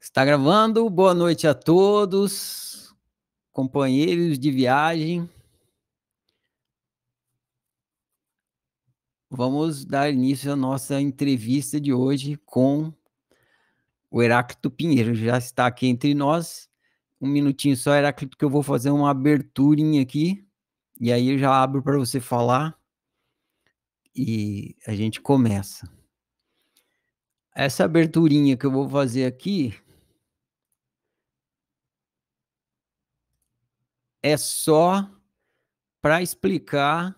Está gravando? Boa noite a todos, companheiros de viagem. Vamos dar início à nossa entrevista de hoje com o Heráclito Pinheiro. Já está aqui entre nós. Um minutinho só, Heráclito, que eu vou fazer uma aberturinha aqui. E aí eu já abro para você falar e a gente começa. Essa aberturinha que eu vou fazer aqui é só para explicar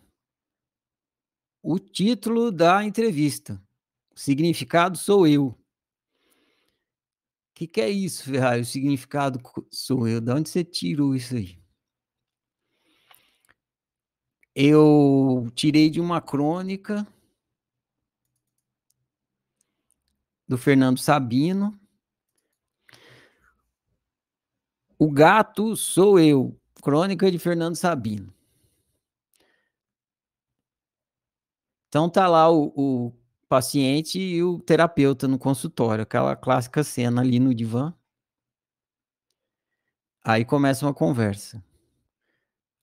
o título da entrevista. O significado sou eu. O que é isso, Ferrari? O significado sou eu. De onde você tirou isso aí? Eu tirei de uma crônica do Fernando Sabino. O gato sou eu. Crônica de Fernando Sabino. Então tá lá o paciente e o terapeuta no consultório, aquela clássica cena ali no divã. Aí começa uma conversa.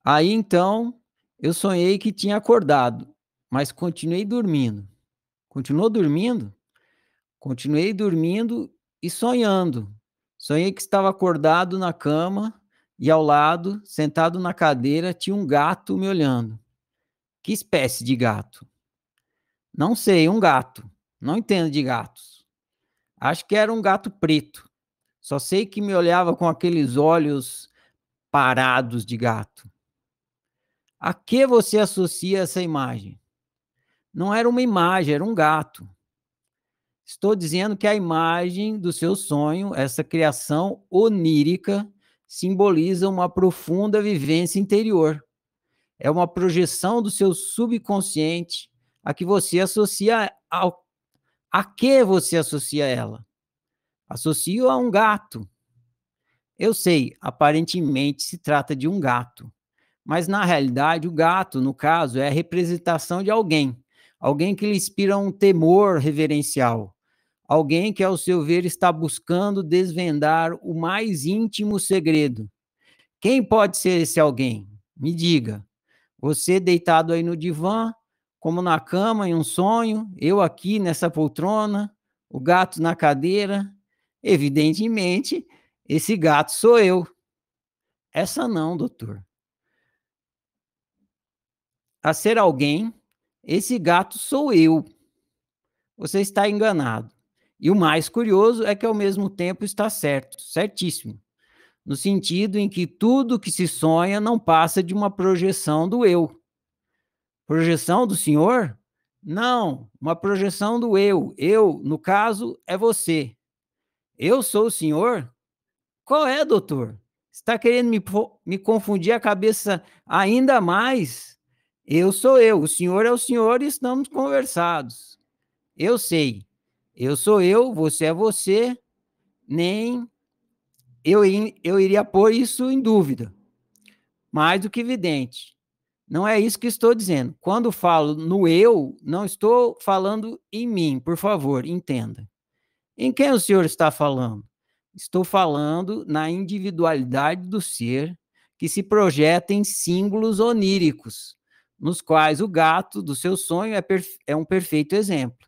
Aí então eu sonhei que tinha acordado, mas continuei dormindo. Continuou dormindo? Continuei dormindo e sonhando. Sonhei que estava acordado na cama e ao lado, sentado na cadeira, tinha um gato me olhando. Que espécie de gato? Não sei, um gato. Não entendo de gatos. Acho que era um gato preto. Só sei que me olhava com aqueles olhos parados de gato. A que você associa essa imagem? Não era uma imagem, era um gato. Estou dizendo que a imagem do seu sonho, essa criação onírica, simboliza uma profunda vivência interior. É uma projeção do seu subconsciente a que você associa a que você associa ela? Associo a um gato. Eu sei, aparentemente se trata de um gato, mas na realidade o gato, no caso, é a representação de alguém que lhe inspira um temor reverencial. Alguém que, ao seu ver, está buscando desvendar o mais íntimo segredo. Quem pode ser esse alguém? Me diga. Você deitado aí no divã, como na cama, em um sonho, eu aqui nessa poltrona, o gato na cadeira. Evidentemente, esse gato sou eu. Essa não, doutor. A ser alguém, esse gato sou eu. Você está enganado. E o mais curioso é que, ao mesmo tempo, está certo, certíssimo, no sentido em que tudo que se sonha não passa de uma projeção do eu. Projeção do senhor? Não, uma projeção do eu. Eu, no caso, é você. Eu sou o senhor? Qual é, doutor? Está querendo me confundir a cabeça ainda mais? Eu sou eu, o senhor é o senhor e estamos conversados. Eu sei. Eu sou eu, você é você, nem eu iria pôr isso em dúvida. Mais do que evidente. Não é isso que estou dizendo. Quando falo no eu, não estou falando em mim, por favor, entenda. Em quem o senhor está falando? Estou falando na individualidade do ser que se projeta em símbolos oníricos, nos quais o gato do seu sonho é um perfeito exemplo.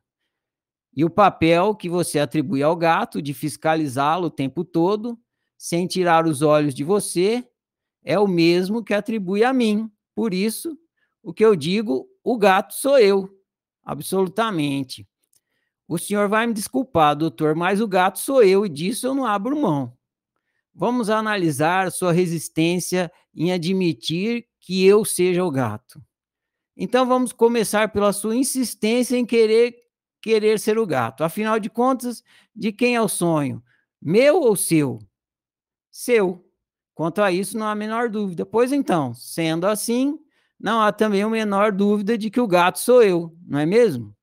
E o papel que você atribui ao gato de fiscalizá-lo o tempo todo, sem tirar os olhos de você, é o mesmo que atribui a mim. Por isso, o que eu digo, o gato sou eu, absolutamente. O senhor vai me desculpar, doutor, mas o gato sou eu e disso eu não abro mão. Vamos analisar sua resistência em admitir que eu seja o gato. Então vamos começar pela sua insistência em querer ser o gato. Afinal de contas, de quem é o sonho? Meu ou seu? Seu. Quanto a isso, não há a menor dúvida. Pois então, sendo assim, não há também a menor dúvida de que o gato sou eu, não é mesmo?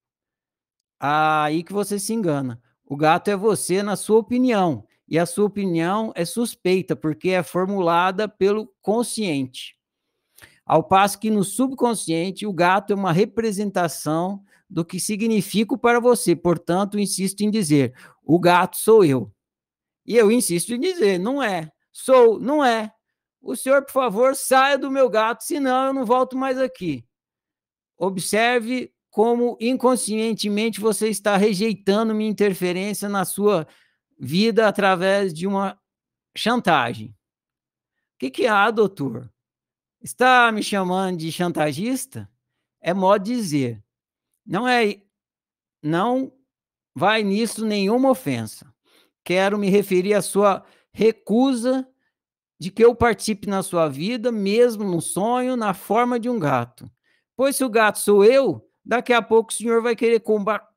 Aí que você se engana. O gato é você na sua opinião, e a sua opinião é suspeita, porque é formulada pelo consciente. Ao passo que no subconsciente, o gato é uma representação do que significo para você. Portanto, insisto em dizer, o gato sou eu. E eu insisto em dizer, não é. Sou, não é. O senhor, por favor, saia do meu gato, senão eu não volto mais aqui. Observe como inconscientemente você está rejeitando minha interferência na sua vida através de uma chantagem. O que há, doutor? Está me chamando de chantagista? É modo de dizer. Não vai nisso nenhuma ofensa. Quero me referir à sua recusa de que eu participe na sua vida, mesmo no sonho, na forma de um gato. Pois se o gato sou eu, daqui a pouco o senhor vai querer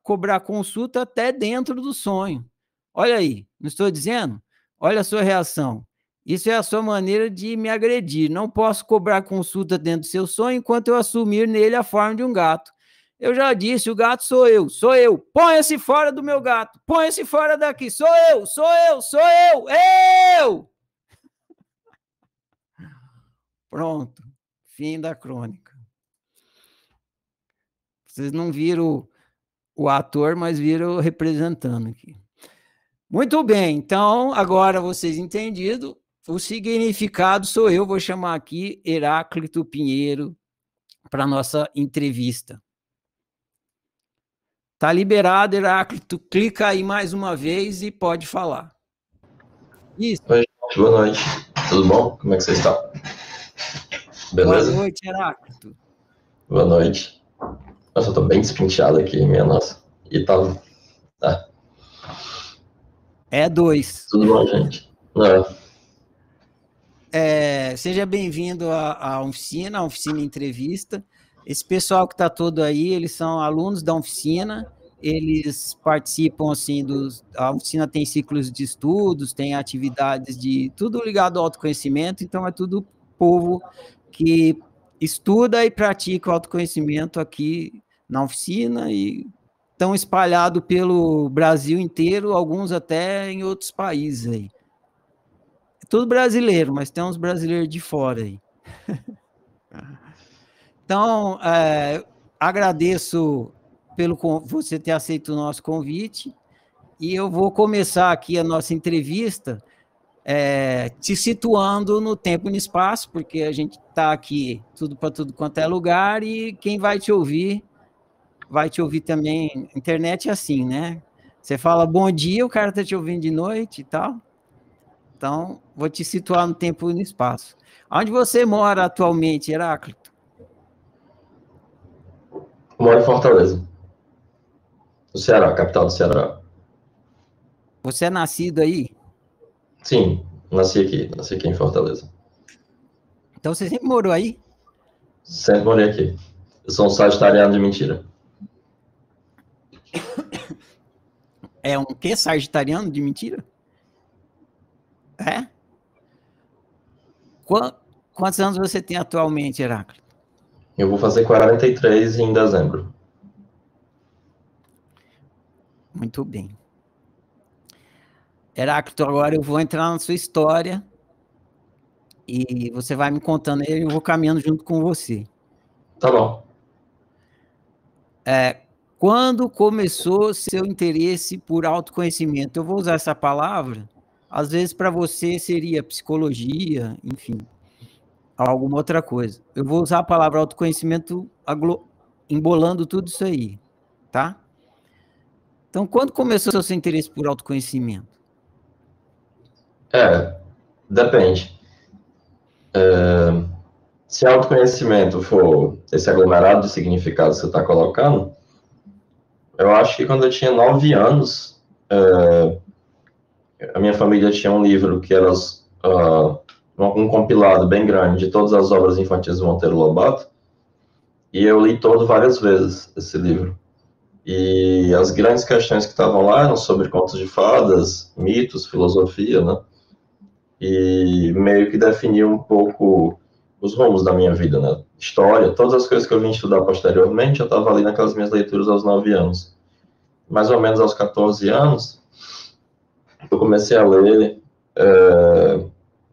cobrar consulta até dentro do sonho. Olha aí, não estou dizendo? Olha a sua reação. Isso é a sua maneira de me agredir. Não posso cobrar consulta dentro do seu sonho enquanto eu assumir nele a forma de um gato. Eu já disse, o gato sou eu, sou eu. Ponha-se fora do meu gato, ponha-se fora daqui. Sou eu, sou eu, sou eu, eu! Pronto, fim da crônica. Vocês não viram o ator, mas viram representando aqui. Muito bem, então, agora vocês entendido, o significado sou eu, vou chamar aqui Heráclito Pinheiro para a nossa entrevista. Tá liberado, Heráclito, clica aí mais uma vez e pode falar. Isso. Oi, boa noite, tudo bom? Como é que você está? Beleza? Boa noite, Heráclito. Boa noite. Nossa, eu tô bem despinteado aqui, minha nossa. E tá... É 2. Tudo bom, gente? Seja bem-vindo à oficina entrevista. Esse pessoal que está todo aí, eles são alunos da oficina, eles participam, assim, a oficina tem ciclos de estudos, tem atividades de tudo ligado ao autoconhecimento, então é tudo povo que estuda e pratica o autoconhecimento aqui na oficina e estão espalhados pelo Brasil inteiro, alguns até em outros países aí. É tudo brasileiro, mas tem uns brasileiros de fora aí. Então, agradeço pelo você ter aceito o nosso convite e eu vou começar aqui a nossa entrevista te situando no tempo e no espaço, porque a gente está aqui tudo para tudo quanto é lugar e quem vai te ouvir também. Internet é assim, né? Você fala bom dia, o cara está te ouvindo de noite e tal. Então, vou te situar no tempo e no espaço. Onde você mora atualmente, Heráclito? Eu moro em Fortaleza, no Ceará, capital do Ceará. Você é nascido aí? Sim, nasci aqui em Fortaleza. Então você sempre morou aí? Sempre morei aqui. Eu sou um sagitariano de mentira. É um quê? Sagitariano de mentira? É? Quantos anos você tem atualmente, Heráclito? Eu vou fazer 43 em dezembro. Muito bem. Heráclito, agora eu vou entrar na sua história e você vai me contando aí, eu vou caminhando junto com você. Tá bom. Quando começou seu interesse por autoconhecimento? Eu vou usar essa palavra, às vezes para você seria psicologia, enfim, alguma outra coisa. Eu vou usar a palavra autoconhecimento embolando tudo isso aí, tá? Então, quando começou seu interesse por autoconhecimento? Depende. Se autoconhecimento for esse aglomerado de significados que você está colocando, eu acho que quando eu tinha 9 anos, a minha família tinha um livro que era um compilado bem grande de todas as obras infantis do Monteiro Lobato, e eu li todo várias vezes esse livro. E as grandes questões que estavam lá eram sobre contos de fadas, mitos, filosofia, né? E meio que definiu um pouco os rumos da minha vida, né? História, todas as coisas que eu vim estudar posteriormente, eu estava ali naquelas minhas leituras aos 9 anos. Mais ou menos aos 14 anos, eu comecei a ler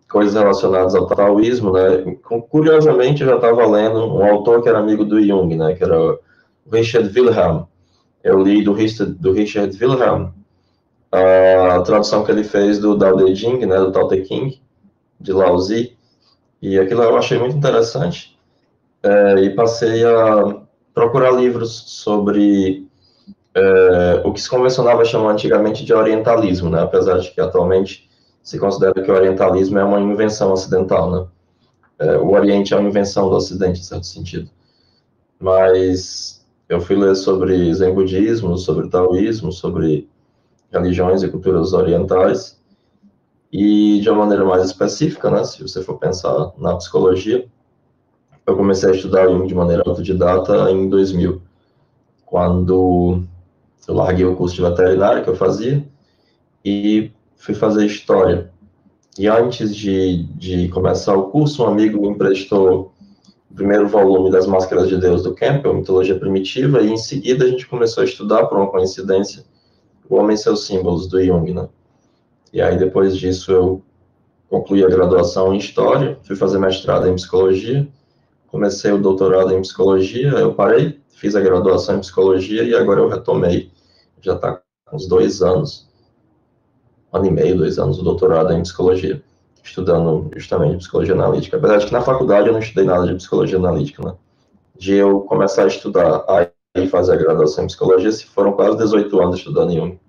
coisas relacionadas ao taoísmo, né? Curiosamente, eu já estava lendo um autor que era amigo do Jung, né? Que era o Richard Wilhelm. Eu li do Richard Wilhelm a tradução que ele fez do Tao Te Ching, né, do Tao Te Ching, de Lao Tzu, e aquilo eu achei muito interessante, e passei a procurar livros sobre o que se convencionava chamar antigamente de orientalismo, né, apesar de que atualmente se considera que o orientalismo é uma invenção ocidental, né, o Oriente é uma invenção do Ocidente, em certo sentido. Mas eu fui ler sobre Zen budismo, sobre taoísmo, sobre religiões e culturas orientais, e de uma maneira mais específica, né, se você for pensar na psicologia, eu comecei a estudar Jung de maneira autodidata em 2000, quando eu larguei o curso de veterinária que eu fazia e fui fazer história. E antes de começar o curso, um amigo me emprestou o primeiro volume das Máscaras de Deus do Campbell, Mitologia Primitiva, e em seguida a gente começou a estudar, por uma coincidência, O Homem e Seus Símbolos, do Jung, né? E aí, depois disso, eu concluí a graduação em História, fui fazer mestrado em Psicologia, comecei o doutorado em Psicologia, eu parei, fiz a graduação em Psicologia e agora eu retomei, já está com uns 2 anos, 1 ano e meio, 2 anos, o doutorado em Psicologia, estudando justamente Psicologia Analítica. Apesar de que na faculdade eu não estudei nada de Psicologia Analítica, né? De eu começar a estudar aí fazer a graduação em Psicologia, se foram quase 18 anos estudando em Jung.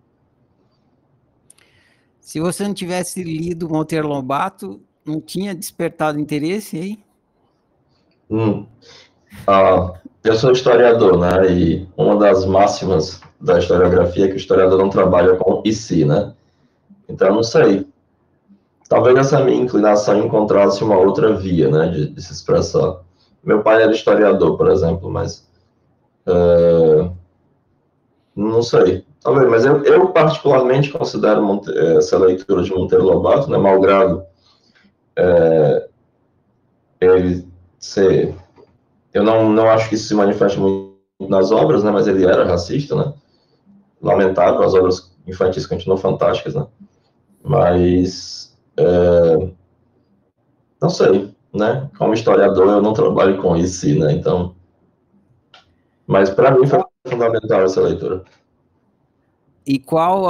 Se você não tivesse lido Monteiro Lobato, não tinha despertado interesse aí? Eu sou historiador, né? E uma das máximas da historiografia é que o historiador não trabalha com e se, né? Então, eu não sei. Talvez essa minha inclinação encontrasse uma outra via, né? De se expressar. Meu pai era historiador, por exemplo, mas não sei. Talvez, mas eu particularmente considero essa leitura de Monteiro Lobato, né? Malgrado ele ser. Eu não acho que isso se manifeste muito nas obras, né? Mas ele era racista, né? Lamentável, as obras infantis continuam fantásticas, né? Mas não sei, né? Como historiador, eu não trabalho com isso, né? Então, mas para mim foi fundamental essa leitura. E qual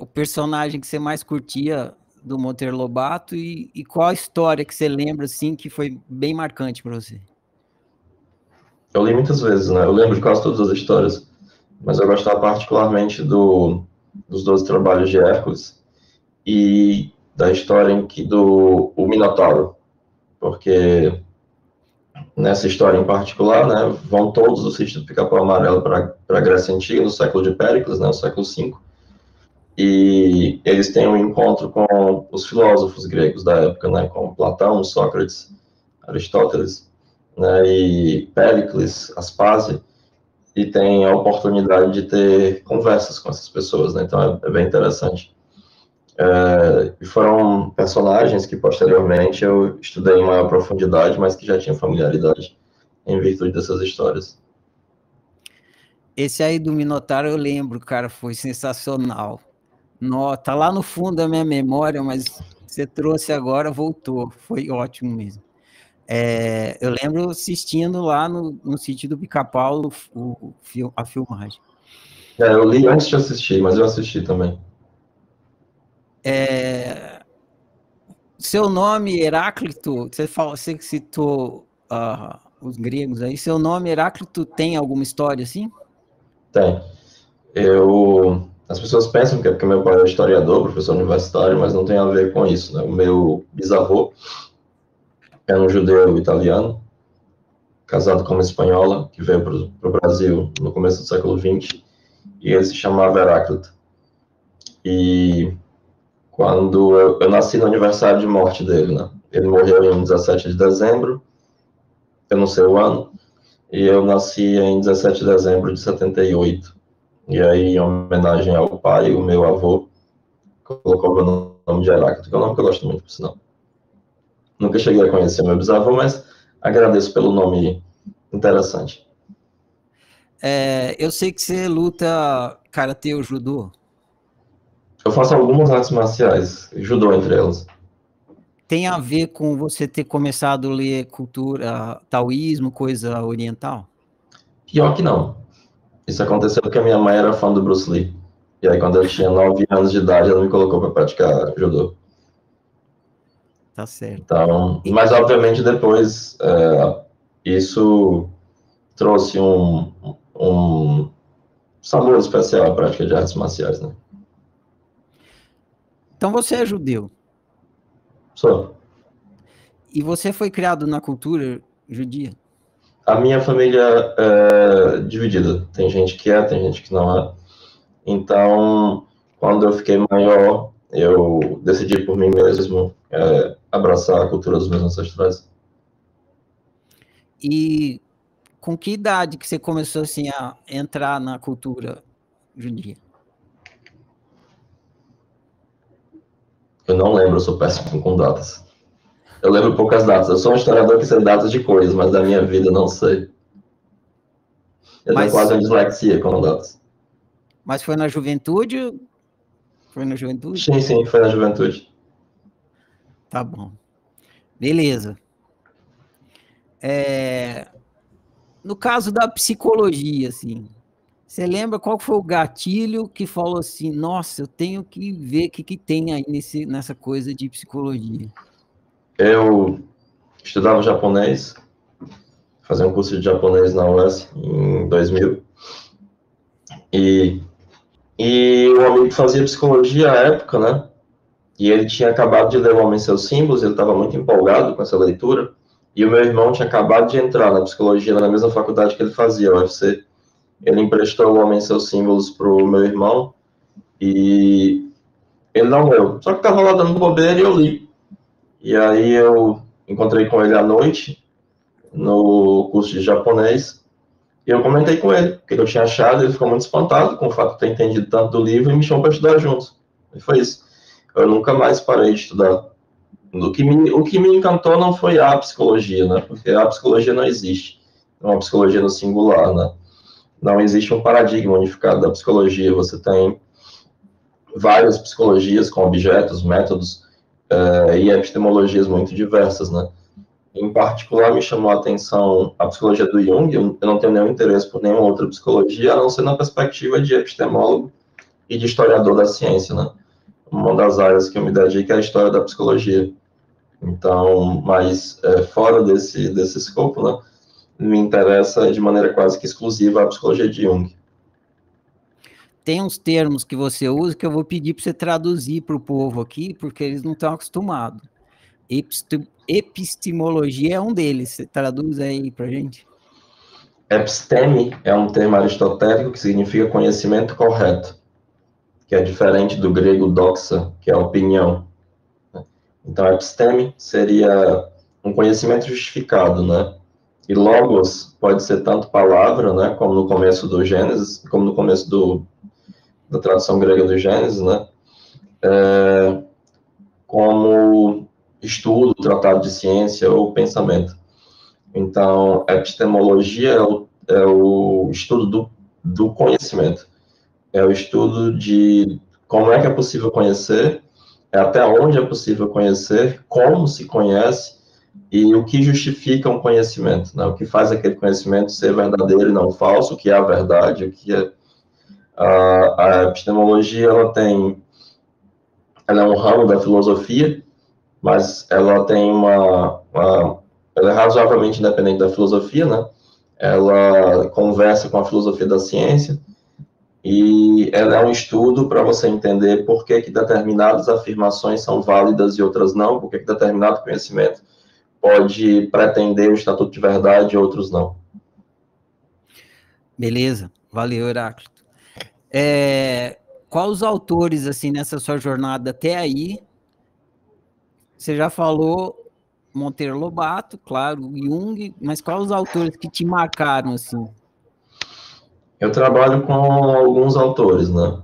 o personagem que você mais curtia do Monteiro Lobato e qual a história que você lembra, assim, que foi bem marcante para você? Eu li muitas vezes, né? Eu lembro de quase todas as histórias, mas eu gostava particularmente dos 12 Trabalhos de Hércules e da história em que o Minotauro, porque nessa história em particular, né, vão todos do sítio do Pica-Pau Amarelo para a Grécia Antiga, no século de Péricles, né, o século V, e eles têm um encontro com os filósofos gregos da época, né, com Platão, Sócrates, Aristóteles, né, e Péricles, Aspásia, e tem a oportunidade de ter conversas com essas pessoas, né, então é bem interessante. E foram personagens que posteriormente eu estudei em maior profundidade, mas que já tinham familiaridade em virtude dessas histórias. Esse aí do Minotauro eu lembro, cara, foi sensacional. Tá lá no fundo da minha memória, mas você trouxe agora, voltou. Foi ótimo mesmo. Eu lembro assistindo lá no sítio do Pica-Pau a filmagem. Eu li antes de assistir, mas eu assisti também. Seu nome, Heráclito, você que citou os gregos aí, seu nome, Heráclito, tem alguma história assim? Tem. As pessoas pensam que é porque meu pai é historiador, professor universitário, mas não tem a ver com isso, né? O meu bisavô era um judeu italiano, casado com uma espanhola, que veio para o Brasil no começo do século XX, e ele se chamava Heráclito. E quando eu nasci no aniversário de morte dele, né? Ele morreu em 17 de dezembro, eu não sei o ano, e eu nasci em 17 de dezembro de 78. E aí, em homenagem ao pai, o meu avô colocou o nome de Heráclito, que é um nome que eu gosto muito, por sinal. Nunca cheguei a conhecer meu bisavô, mas agradeço pelo nome interessante. Eu sei que você luta karatê ou judô. Eu faço algumas artes marciais, judô entre elas. Tem a ver com você ter começado a ler cultura, taoísmo, coisa oriental? Pior que não. Isso aconteceu porque a minha mãe era fã do Bruce Lee. E aí, quando eu tinha 9 anos de idade, ela me colocou para praticar judô. Tá certo. Então, mas obviamente depois isso trouxe um sabor especial à prática de artes marciais, né? Então você é judeu. Sou. E você foi criado na cultura judia? A minha família é dividida. Tem gente que é, tem gente que não é. Então, quando eu fiquei maior, eu decidi por mim mesmo abraçar a cultura dos meus ancestrais. E com que idade que você começou assim a entrar na cultura judia? Eu não lembro, eu sou péssimo com datas. Eu lembro poucas datas. Eu sou um historiador que sei datas de coisas, mas da minha vida eu não sei. Eu tenho quase Mas, uma dislexia com datas. mas foi na juventude? Foi na juventude? Sim, sim, foi na juventude. Tá bom. Beleza. No caso da psicologia, assim, você lembra qual foi o gatilho que falou assim, nossa, eu tenho que ver o que tem aí nessa coisa de psicologia? Eu estudava japonês, fazia um curso de japonês na UES em 2000. E, e o amigo fazia psicologia à época, né? E ele tinha acabado de ler O Homem e Seus Símbolos, ele estava muito empolgado com essa leitura. E o meu irmão tinha acabado de entrar na psicologia na mesma faculdade que ele fazia, a UFC. Ele emprestou O Homem e Seus Símbolos para o meu irmão e ele não leu. Só que estava lá dando bobeira e eu li. E aí eu encontrei com ele à noite no curso de japonês e eu comentei com ele o que eu tinha achado. Ele ficou muito espantado com o fato de ter entendido tanto do livro e me chamou para estudar juntos. E foi isso. Eu nunca mais parei de estudar. O que me encantou não foi a psicologia, né? Porque a psicologia não existe. É uma psicologia no singular, né? Não existe um paradigma unificado da psicologia. Você tem várias psicologias com objetos, métodos e epistemologias muito diversas, né? Em particular, me chamou a atenção a psicologia do Jung. Eu não tenho nenhum interesse por nenhuma outra psicologia, a não ser na perspectiva de epistemólogo e de historiador da ciência, né? Uma das áreas que eu me dedico é a história da psicologia. Então, mas fora desse escopo, né, me interessa de maneira quase que exclusiva a psicologia de Jung. Tem uns termos que você usa que eu vou pedir para você traduzir para o povo aqui, porque eles não estão acostumados. Epistemologia é um deles. Você traduz aí para gente? Episteme é um termo aristotélico que significa conhecimento correto, que é diferente do grego doxa, que é opinião. Então, episteme seria um conhecimento justificado, né? E logos pode ser tanto palavra, né, como no começo do Gênesis, como no começo da tradução grega do Gênesis, né? Como estudo, tratado de ciência ou pensamento. Então, a epistemologia é o estudo do conhecimento, é o estudo de como é que é possível conhecer, é até onde é possível conhecer, como se conhece e o que justifica um conhecimento, né? O que faz aquele conhecimento ser verdadeiro e não falso, o que é a verdade, o que é a epistemologia, ela é um ramo da filosofia, mas ela tem ela é razoavelmente independente da filosofia, né? Ela conversa com a filosofia da ciência e ela é um estudo para você entender por que determinadas afirmações são válidas e outras não, por que determinado conhecimento pode pretender o estatuto de verdade e outros não. Beleza, valeu, Heráclito. Quais os autores, assim, nessa sua jornada até aí? Você já falou Monteiro Lobato, claro, Jung, mas quais os autores que te marcaram, assim? Eu trabalho com alguns autores, né?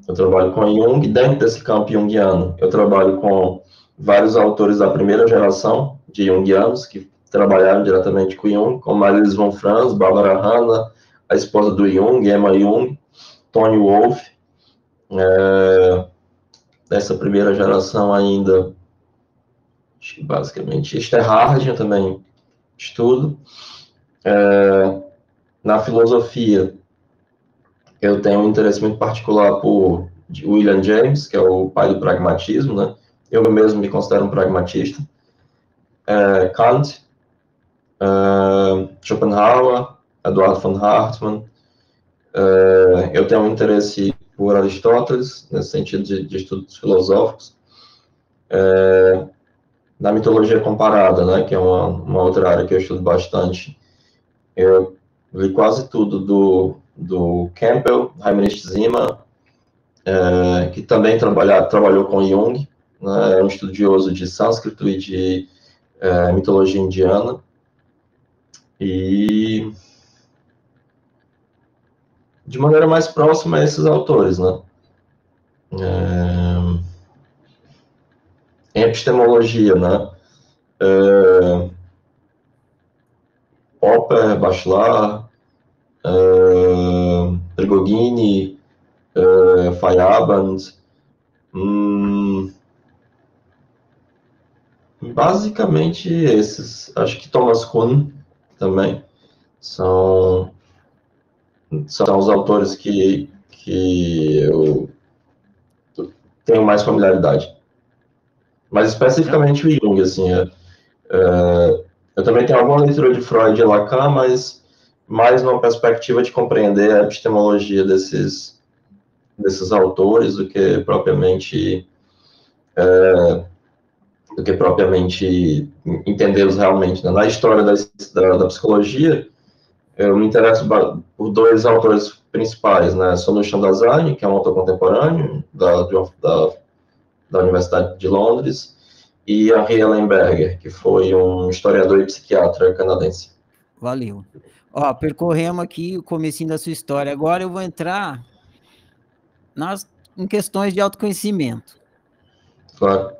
Eu trabalho com Jung, dentro desse campo junguiano, eu trabalho com vários autores da primeira geração de junguianos, que trabalharam diretamente com Jung, como Marlis von Franz, Barbara Hanna, a esposa do Jung, Emma Jung, Tony Wolff, dessa primeira geração ainda, acho que basicamente, Esther Hard eu também estudo. Na filosofia, eu tenho um interesse muito particular por William James, que é o pai do pragmatismo, né? Eu mesmo me considero um pragmatista. Kant, Schopenhauer, Eduardo von Hartmann. Eu tenho um interesse por Aristóteles, nesse sentido de estudos filosóficos. Na mitologia comparada, né, que é uma outra área que eu estudo bastante, eu li quase tudo do Campbell, Heinrich Zimmer, que também trabalhou com Jung, né, é um estudioso de sânscrito e de mitologia indiana. E de maneira mais próxima a esses autores, né? Em epistemologia, né? Popper, Bachelard, Prigogine, Feyerabend, basicamente esses. Acho que Thomas Kuhn também são os autores que eu tenho mais familiaridade. Mas especificamente o Jung, assim, eu também tenho alguma leitura de Freud e Lacan, mas mais numa perspectiva de compreender a epistemologia desses autores do que propriamente entendê-los realmente. Né? Na história da psicologia, eu me interesso por dois autores principais, né? Sonu Chandazani, que é um autor contemporâneo da Universidade de Londres, e Henri Ellenberger, que foi um historiador e psiquiatra canadense. Valeu. Ó, percorremos aqui o comecinho da sua história. Agora eu vou entrar em questões de autoconhecimento. Claro.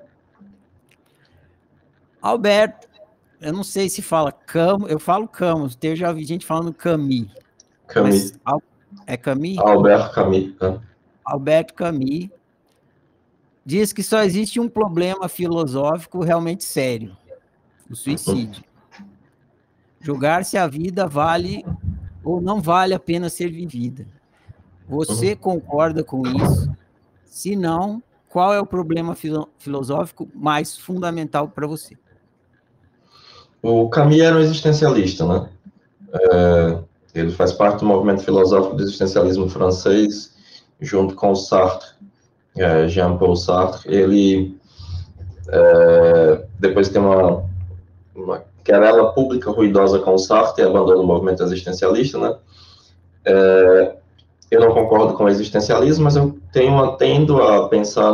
Alberto, eu não sei se fala Camus, eu falo Camus, eu já vi gente falando Camus. Camus. Mas, é Camus? Albert Camus. Né? Alberto Camus diz que só existe um problema filosófico realmente sério, o suicídio. Julgar se a vida vale ou não vale a pena ser vivida. Você concorda com isso? Se não, qual é o problema filosófico mais fundamental para você? O Camus era um existencialista, né? Ele faz parte do movimento filosófico do existencialismo francês, junto com o Sartre, Jean-Paul Sartre. Ele depois tem uma querela pública ruidosa com o Sartre e abandona o movimento existencialista, né? Eu não concordo com o existencialismo, mas eu tendo a pensar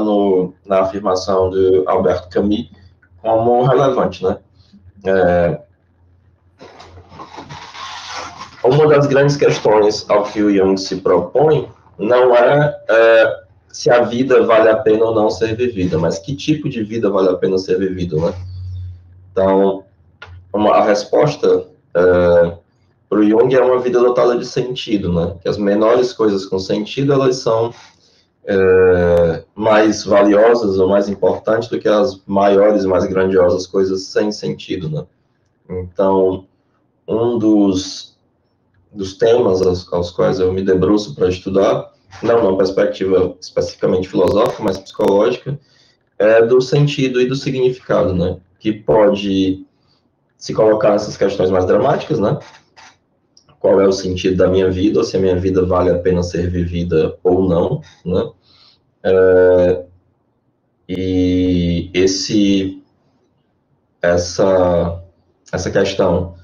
na afirmação de Albert Camus como relevante, né? Uma das grandes questões ao que o Jung se propõe não é se a vida vale a pena ou não ser vivida, mas que tipo de vida vale a pena ser vivido, né? Então, a resposta para o Jung é uma vida dotada de sentido, né? Que as menores coisas com sentido, elas são mais valiosas ou mais importantes do que as maiores, mais grandiosas coisas sem sentido, né? Então, um dos temas aos quais eu me debruço para estudar, não numa perspectiva especificamente filosófica, mas psicológica, é do sentido e do significado, né? Que pode se colocar nessas questões mais dramáticas, né? Qual é o sentido da minha vida, ou se a minha vida vale a pena ser vivida ou não, né? E essa questão,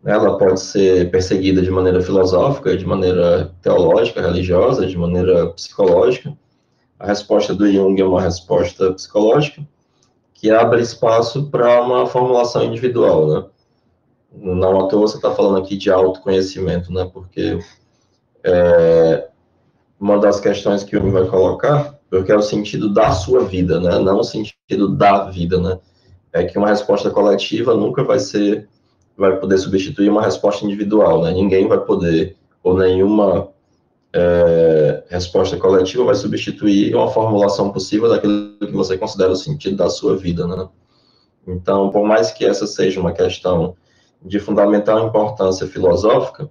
ela pode ser perseguida de maneira filosófica, de maneira teológica, religiosa, de maneira psicológica. A resposta do Jung é uma resposta psicológica, que abre espaço para uma formulação individual, né? Não à toa você está falando aqui de autoconhecimento, né? Porque uma das questões que o Jung vai colocar, porque é o sentido da sua vida, né? Não o sentido da vida, né? É que uma resposta coletiva nunca vai poder substituir uma resposta individual, né? Ninguém vai poder, ou nenhuma resposta coletiva vai substituir uma formulação possível daquilo que você considera o sentido da sua vida, né? Então, por mais que essa seja uma questão de fundamental importância filosófica,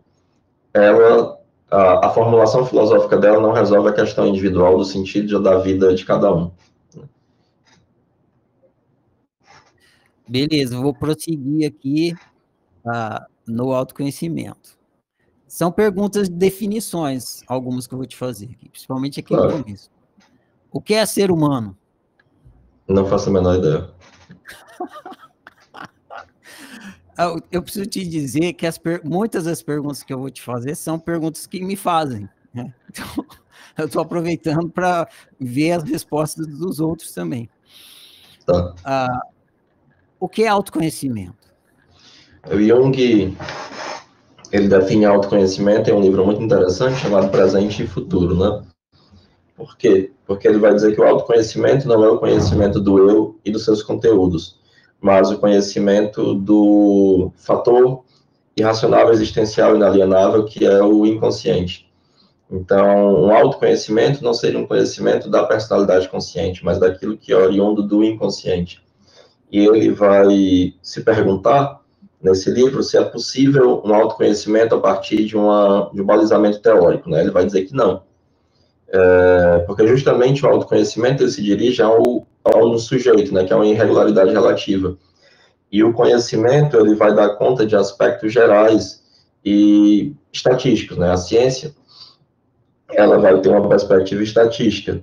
ela a formulação filosófica dela não resolve a questão individual do sentido da vida de cada um. Beleza, vou prosseguir aqui no autoconhecimento. São perguntas de definições, algumas que eu vou te fazer aqui, principalmente aqui no começo. O que é ser humano? Não faço a menor ideia. Eu preciso te dizer que muitas das perguntas que eu vou te fazer são perguntas que me fazem, né? Então, eu estou aproveitando para ver as respostas dos outros também. Tá. O que é autoconhecimento? O Jung, ele define autoconhecimento em um livro muito interessante chamado Presente e Futuro, né? Por quê? Porque ele vai dizer que o autoconhecimento não é o conhecimento do eu e dos seus conteúdos, mas o conhecimento do fator irracional, existencial e inalienável, que é o inconsciente. Então, um autoconhecimento não seria um conhecimento da personalidade consciente, mas daquilo que é oriundo do inconsciente. E ele vai se perguntar, nesse livro, se é possível um autoconhecimento a partir de um balizamento teórico, né? Ele vai dizer que não. Porque justamente o autoconhecimento ele se dirige ao sujeito, né? Que é uma irregularidade relativa. E o conhecimento ele vai dar conta de aspectos gerais e estatísticos, né? A ciência ela vai ter uma perspectiva estatística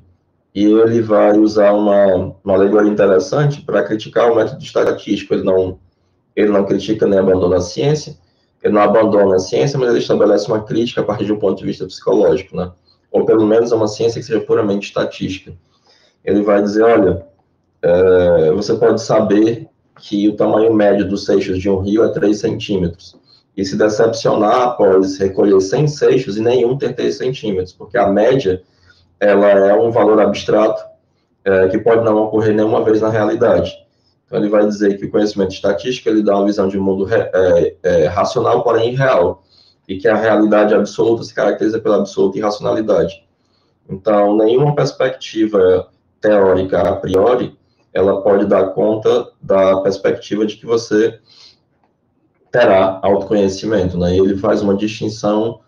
e ele vai usar uma alegoria interessante para criticar o método estatístico. Ele não critica nem abandona a ciência, ele não abandona a ciência, mas ele estabelece uma crítica a partir de um ponto de vista psicológico, né? Ou pelo menos uma ciência que seja puramente estatística. Ele vai dizer, olha, você pode saber que o tamanho médio dos seixos de um rio é 3 centímetros. E se decepcionar após recolher 100 seixos e nenhum ter 3 centímetros, porque a média ela é um valor abstrato que pode não ocorrer nenhuma vez na realidade. Então, ele vai dizer que o conhecimento estatístico ele dá uma visão de mundo racional, porém irreal, e que a realidade absoluta se caracteriza pela absoluta irracionalidade. Então, nenhuma perspectiva teórica a priori ela pode dar conta da perspectiva de que você terá autoconhecimento, né? E ele faz uma distinção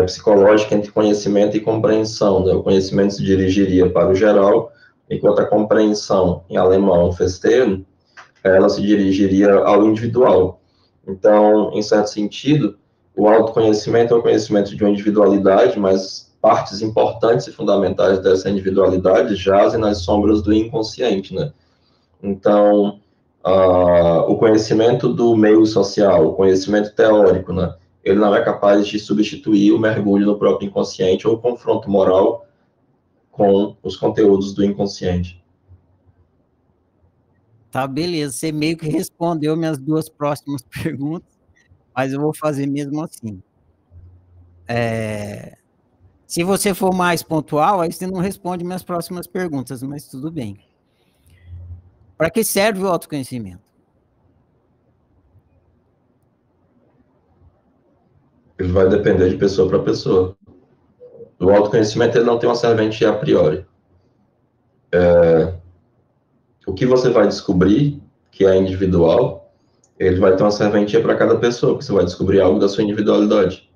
psicológica entre conhecimento e compreensão, né? O conhecimento se dirigiria para o geral, enquanto a compreensão, em alemão, Verstehen, ela se dirigiria ao individual. Então, em certo sentido, o autoconhecimento é o conhecimento de uma individualidade, mas partes importantes e fundamentais dessa individualidade jazem nas sombras do inconsciente, né? Então, o conhecimento do meio social, o conhecimento teórico, né? Ele não é capaz de substituir o mergulho no próprio inconsciente ou o confronto moral com os conteúdos do inconsciente. Tá, beleza. Você meio que respondeu minhas duas próximas perguntas, mas eu vou fazer mesmo assim. Se você for mais pontual, aí você não responde minhas próximas perguntas, mas tudo bem. Para que serve o autoconhecimento? Ele vai depender de pessoa para pessoa. O autoconhecimento ele não tem uma serventia a priori. O que você vai descobrir, que é individual, ele vai ter uma serventia para cada pessoa, porque você vai descobrir algo da sua individualidade.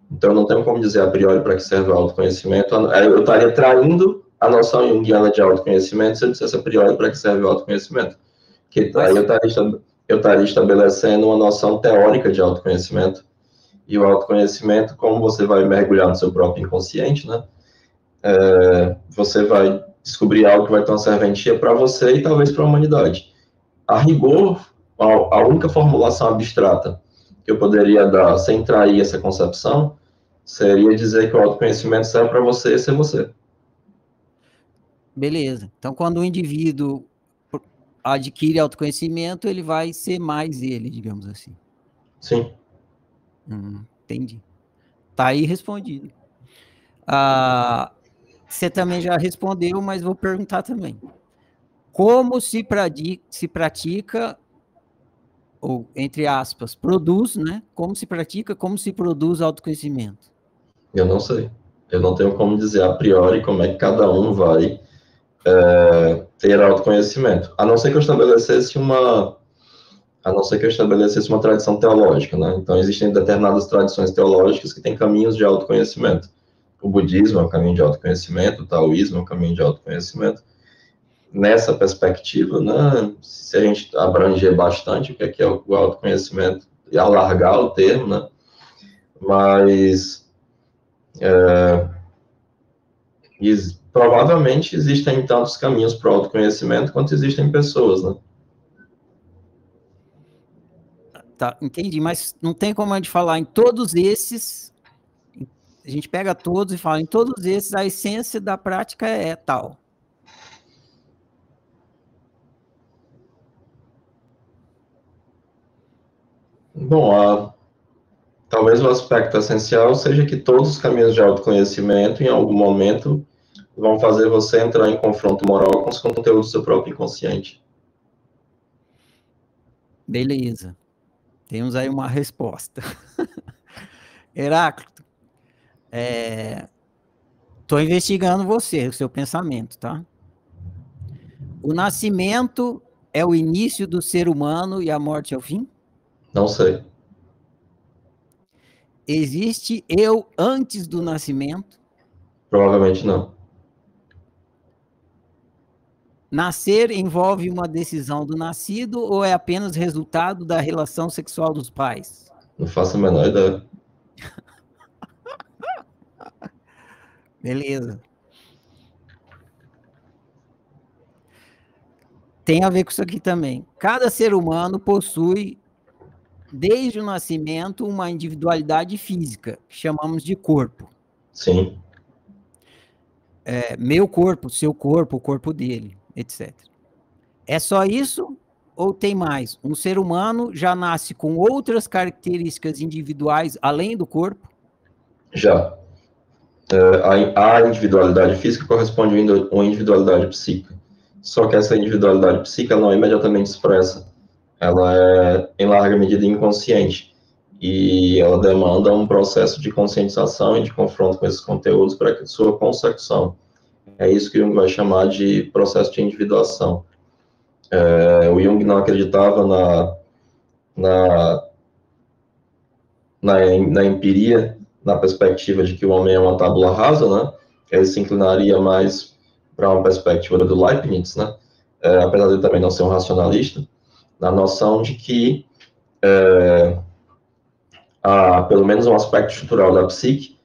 Então, não tem como dizer a priori para que serve o autoconhecimento. Eu estaria traindo a noção junguiana de autoconhecimento se eu dissesse a priori para que serve o autoconhecimento. Porque aí eu estaria estabelecendo uma noção teórica de autoconhecimento. E o autoconhecimento, como você vai mergulhar no seu próprio inconsciente, né? Você vai descobrir algo que vai ter uma serventia para você e talvez para a humanidade. A rigor, a única formulação abstrata que eu poderia dar sem trair essa concepção seria dizer que o autoconhecimento serve para você ser você. Beleza. Então, quando o indivíduo adquire autoconhecimento, ele vai ser mais ele, digamos assim. Sim. Entendi. Tá aí respondido. Você também já respondeu, mas vou perguntar também. Como se pratica, ou entre aspas, produz, né? Como se pratica, como se produz autoconhecimento? Eu não sei. Eu não tenho como dizer a priori como é que cada um vai ter autoconhecimento. A não ser que eu estabelecesse a não ser que eu estabelecesse uma tradição teológica, né? Então, existem determinadas tradições teológicas que têm caminhos de autoconhecimento. O budismo é um caminho de autoconhecimento, o taoísmo é um caminho de autoconhecimento. Nessa perspectiva, né, se a gente abranger bastante o que é o autoconhecimento e alargar o termo, né, mas provavelmente existem tantos caminhos para o autoconhecimento quanto existem pessoas, né? Tá, entendi, mas não tem como a gente falar em todos esses, a gente pega todos e fala em todos esses, a essência da prática é tal. Bom, talvez o aspecto essencial seja que todos os caminhos de autoconhecimento, em algum momento, vão fazer você entrar em confronto moral com os conteúdos do seu próprio inconsciente. Beleza. Temos aí uma resposta. Heráclito, estou investigando você, o seu pensamento, tá? O nascimento é o início do ser humano e a morte é o fim? Não sei. Existe eu antes do nascimento? Provavelmente não. Nascer envolve uma decisão do nascido ou é apenas resultado da relação sexual dos pais? Não faço a menor ideia. Beleza. Tem a ver com isso aqui também. Cada ser humano possui, desde o nascimento, uma individualidade física, que chamamos de corpo. Sim. Meu corpo, seu corpo, o corpo dele, etc. É só isso ou tem mais? Um ser humano já nasce com outras características individuais além do corpo? Já. A individualidade física corresponde a uma individualidade psíquica. Só que essa individualidade psíquica não é imediatamente expressa. Ela é, em larga medida, inconsciente. E ela demanda um processo de conscientização e de confronto com esses conteúdos para que sua consecução. É isso que Jung vai chamar de processo de individuação. O Jung não acreditava na empiria, na perspectiva de que o homem é uma tábula rasa, né? Ele se inclinaria mais para uma perspectiva do Leibniz, né? Apesar de ele também não ser um racionalista, na noção de que há pelo menos um aspecto estrutural da psique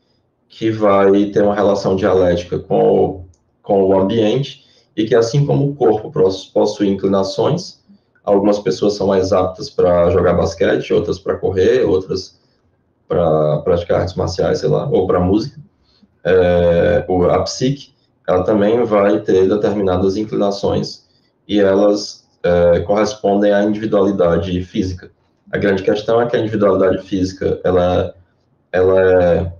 que vai ter uma relação dialética com o ambiente e que, assim como o corpo possui inclinações, algumas pessoas são mais aptas para jogar basquete, outras para correr, outras para praticar artes marciais, sei lá, ou para música. A psique, ela também vai ter determinadas inclinações e elas correspondem à individualidade física. A grande questão é que a individualidade física, ela é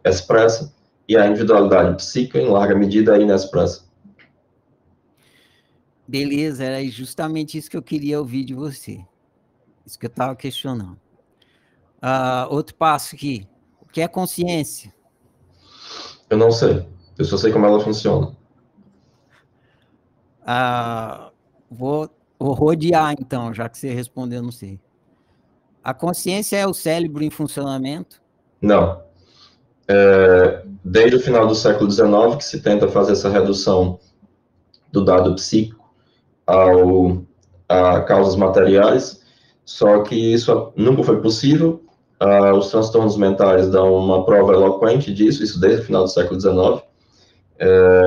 expressa e a individualidade psíquica, em larga medida, é inexpressa. Beleza, era justamente isso que eu queria ouvir de você. Isso que eu estava questionando. Outro passo aqui. O que é consciência? Eu não sei. Eu só sei como ela funciona. Vou rodear, então, já que você respondeu, não sei. A consciência é o cérebro em funcionamento? Não. Desde o final do século XIX que se tenta fazer essa redução do dado psíquico a causas materiais, só que isso nunca foi possível. Os transtornos mentais dão uma prova eloquente disso, isso desde o final do século XIX.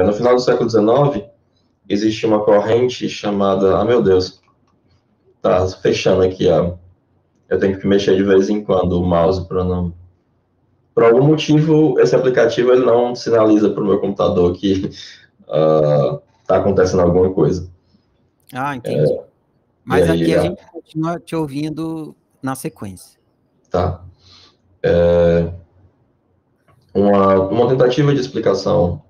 No final do século XIX, existe uma corrente chamada... meu Deus, tá fechando aqui, eu tenho que mexer de vez em quando o mouse para não... Por algum motivo, esse aplicativo ele não sinaliza para o meu computador que está acontecendo alguma coisa. Entendi. Mas aqui a gente continua te ouvindo na sequência. Tá. Uma tentativa de explicação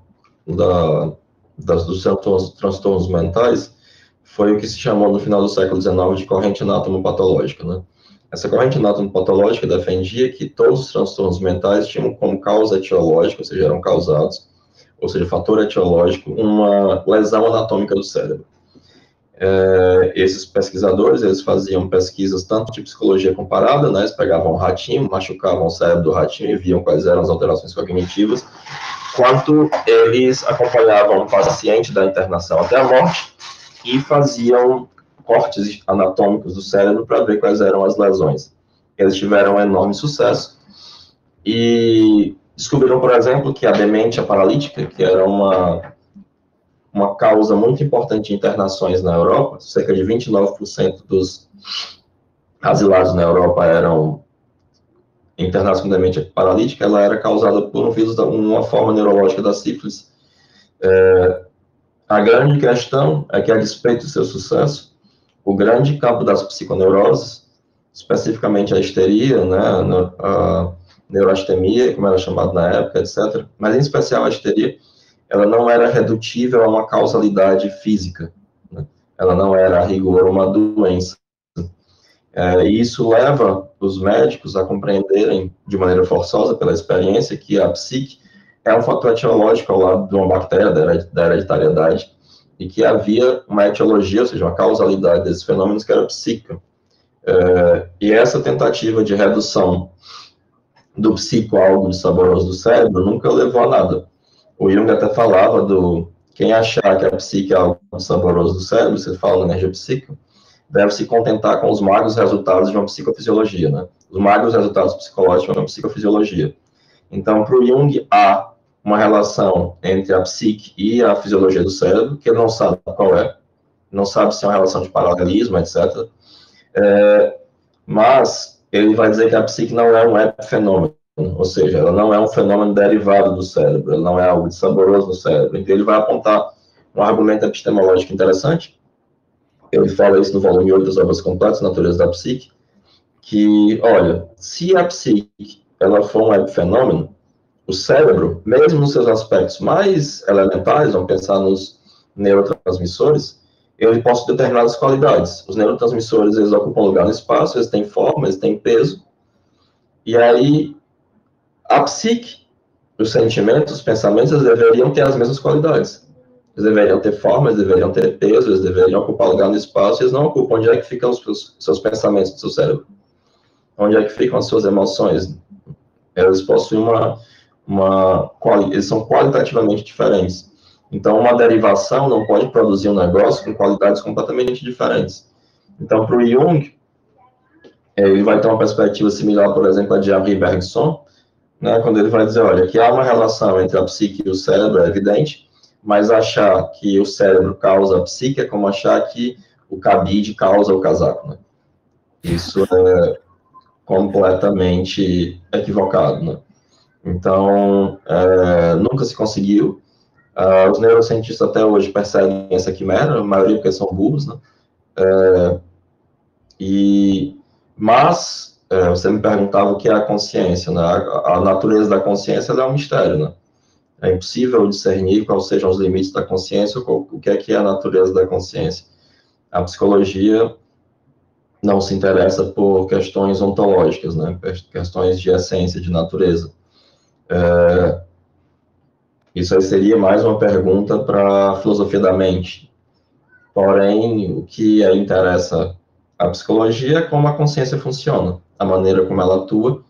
dos transtornos mentais foi o que se chamou no final do século XIX de corrente anatomopatológica, né? Essa corrente anatomopatológica defendia que todos os transtornos mentais tinham como causa etiológica, ou seja, eram causados, ou seja, fator etiológico, uma lesão anatômica do cérebro. Esses pesquisadores, eles faziam pesquisas tanto de psicologia comparada, né, eles pegavam um ratinho, machucavam o cérebro do ratinho e viam quais eram as alterações cognitivas, quanto eles acompanhavam o paciente da internação até a morte e faziam cortes anatômicos do cérebro para ver quais eram as lesões. Eles tiveram um enorme sucesso e descobriram, por exemplo, que a demência paralítica, que era uma causa muito importante de internações na Europa, cerca de 29% dos asilados na Europa eram internados com demência paralítica, ela era causada por um vírus, uma forma neurológica da sífilis. A grande questão é que, a despeito do seu sucesso, o grande campo das psiconeuroses, especificamente a histeria, né, a neurastemia, como era chamado na época, etc., mas em especial a histeria, ela não era redutível a uma causalidade física, né? Ela não era, a rigor, uma doença. E isso leva os médicos a compreenderem, de maneira forçosa, pela experiência, que a psique é um fator etiológico ao lado de uma bactéria, da hereditariedade, e que havia uma etiologia, ou seja, uma causalidade desses fenômenos que era psíquica. E essa tentativa de redução do psico a algo de saboroso do cérebro nunca levou a nada. O Jung até falava quem achar que a psique é algo saboroso do cérebro, você fala na energia psíquica, deve se contentar com os magros resultados de uma psicofisiologia, né? Os magros resultados psicológicos de uma psicofisiologia. Então, para o Jung, há uma relação entre a psique e a fisiologia do cérebro, que ele não sabe qual é, não sabe se é uma relação de paralelismo, etc. Mas ele vai dizer que a psique não é um epifenômeno, ou seja, ela não é um fenômeno derivado do cérebro, ela não é algo de saboroso no cérebro. Então, ele vai apontar um argumento epistemológico interessante. Ele fala isso no volume 8 das Obras Completas, Natureza da Psique, que, olha, se a psique ela for um epifenômeno, o cérebro, mesmo nos seus aspectos mais elementares, vamos pensar nos neurotransmissores, ele possui determinadas qualidades. Os neurotransmissores, eles ocupam lugar no espaço, eles têm forma, eles têm peso, e aí a psique, os sentimentos, os pensamentos, eles deveriam ter as mesmas qualidades. Eles deveriam ter forma, eles deveriam ter peso, eles deveriam ocupar lugar no espaço, e eles não ocupam. Onde é que ficam os seus pensamentos do seu cérebro? Onde é que ficam as suas emoções? Eles possuem eles são qualitativamente diferentes. Então, uma derivação não pode produzir um negócio com qualidades completamente diferentes. Então, para o Jung, ele vai ter uma perspectiva similar, por exemplo, a de Henri Bergson, né, quando ele vai dizer, olha, que há uma relação entre a psique e o cérebro, é evidente, mas achar que o cérebro causa a psique é como achar que o cabide causa o casaco, né? Isso é completamente equivocado, né? Então, nunca se conseguiu. Os neurocientistas até hoje perseguem essa quimera, a maioria porque são burros, né? Mas você me perguntava o que é a consciência, né? A natureza da consciência é um mistério, né? É impossível discernir quais sejam os limites da consciência, o que é a natureza da consciência. A psicologia não se interessa por questões ontológicas, né? Questões de essência, de natureza. Isso aí seria mais uma pergunta para a filosofia da mente. Porém, o que interessa a psicologia é como a consciência funciona, a maneira como ela atua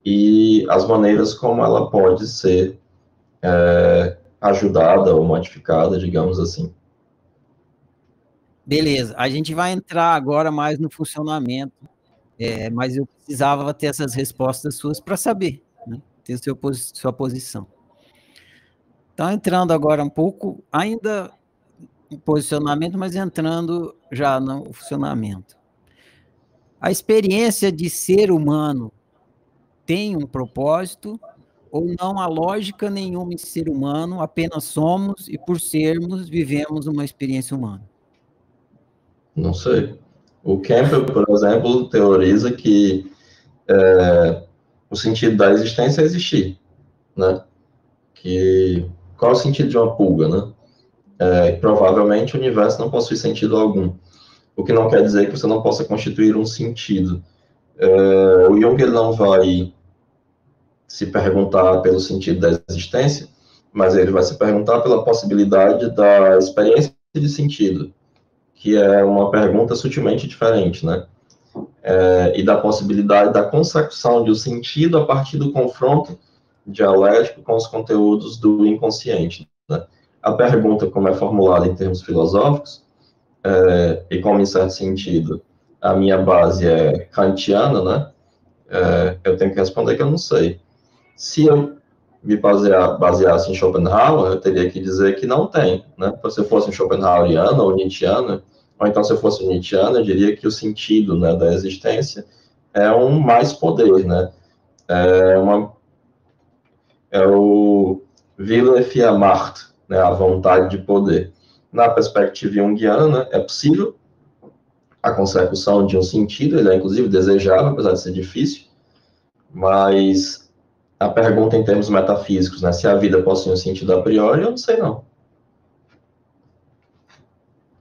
e as maneiras como ela pode ser ajudada ou modificada, digamos assim. Beleza, a gente vai entrar agora mais no funcionamento, mas eu precisava ter essas respostas suas para saber, né? Ter sua posição. Então, entrando agora um pouco, ainda em posicionamento, mas entrando já no funcionamento. A experiência de ser humano tem um propósito ou não há lógica nenhuma em ser humano, apenas somos e por sermos vivemos uma experiência humana? Não sei. O Campbell, por exemplo, teoriza que o sentido da existência é existir, né? Qual é o sentido de uma pulga, né? Provavelmente o universo não possui sentido algum, o que não quer dizer que você não possa constituir um sentido. O Jung ele não vai se perguntar pelo sentido da existência, mas ele vai se perguntar pela possibilidade da experiência de sentido, que é uma pergunta sutilmente diferente, né? E da possibilidade da consecução de um sentido a partir do confronto dialético com os conteúdos do inconsciente, né? A pergunta, como é formulada em termos filosóficos, e como, em certo sentido, a minha base é kantiana, né? Eu tenho que responder que eu não sei. Se eu me baseasse em Schopenhauer, eu teria que dizer que não tem, né? Se eu fosse um Schopenhaueriano ou Nietzscheano, ou então se eu fosse um Nietzscheano, eu diria que o sentido, né, da existência é um mais poder, né? É o Wille für Macht, né, a vontade de poder. Na perspectiva junguiana, é possível a consecução de um sentido, ele é inclusive desejável, apesar de ser difícil, mas a pergunta em termos metafísicos, né, se a vida possui um sentido a priori, eu não sei não.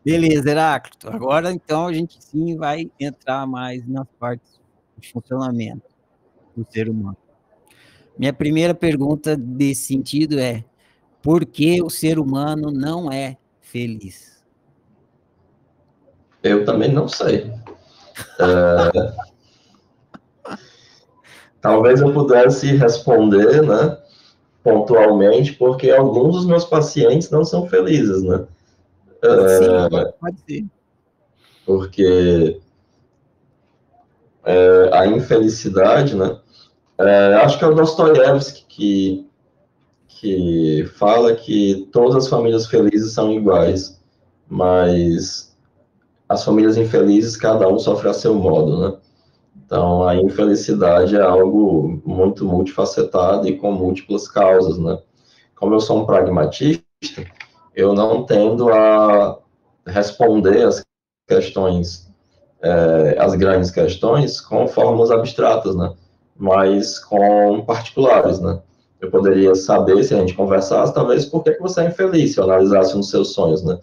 Beleza, Heráclito. Agora, então, a gente sim vai entrar mais nas partes de funcionamento do ser humano. Minha primeira pergunta desse sentido é: por que o ser humano não é feliz? Eu também não sei. Talvez eu pudesse responder, né, pontualmente, porque alguns dos meus pacientes não são felizes, né? Sim, pode ser. Porque a infelicidade, né? Acho que é o Dostoiévski que fala que todas as famílias felizes são iguais, mas as famílias infelizes, cada um sofre a seu modo, né? Então, a infelicidade é algo muito multifacetado e com múltiplas causas, né? Como eu sou um pragmatista, eu não tendo a responder as questões, as grandes questões, com fórmulas abstratas, né? Mas com particulares, né? Eu poderia saber, se a gente conversasse, talvez, por que você é infeliz, se eu analisasse um dos seus sonhos, né?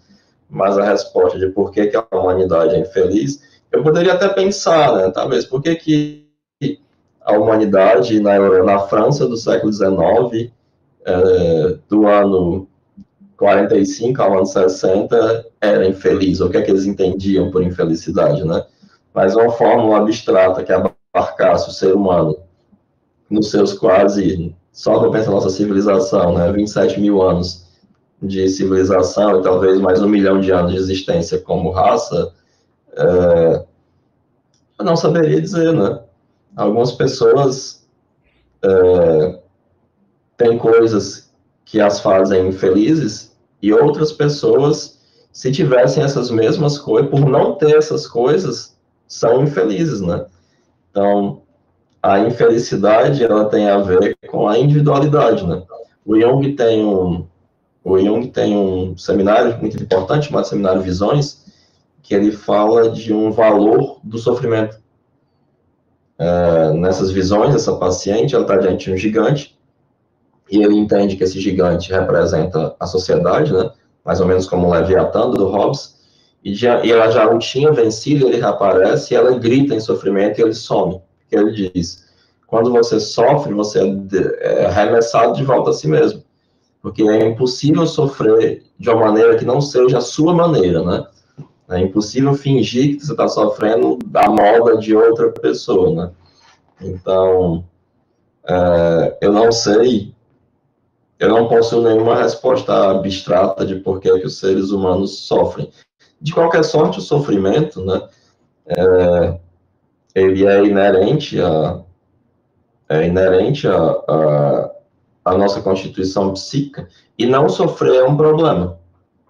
Mas a resposta de por que a humanidade é infeliz, eu poderia até pensar, né? Talvez, por que a humanidade na França do século XIX, do ano 45 ao ano 60, era infeliz, o que é que eles entendiam por infelicidade, né? Mas uma fórmula abstrata que abarcasse o ser humano nos seus quase, só para pensar na nossa civilização, né, 27 mil anos de civilização e talvez mais 1 milhão de anos de existência como raça, eu não saberia dizer, né? Algumas pessoas têm coisas que as fazem infelizes e outras pessoas, se tivessem essas mesmas coisas, por não ter essas coisas, são infelizes, né? Então, a infelicidade, ela tem a ver com a individualidade, né? O Jung tem um seminário muito importante, chamado Seminário Visões, que ele fala de um valor do sofrimento. Nessas visões, essa paciente, ela está diante de um gigante, e ele entende que esse gigante representa a sociedade, né? Mais ou menos como o Leviatã, do Hobbes, e ela já o tinha vencido, ele reaparece, e ela grita em sofrimento, e ele some. Que ele diz, quando você sofre, você é arremessado de volta a si mesmo. Porque é impossível sofrer de uma maneira que não seja a sua maneira, né? É impossível fingir que você está sofrendo da moda de outra pessoa, né? Então, eu não sei, eu não possuo nenhuma resposta abstrata de por que os seres humanos sofrem. De qualquer sorte, o sofrimento, né? Ele é inerente à nossa constituição psíquica, e não sofrer é um problema,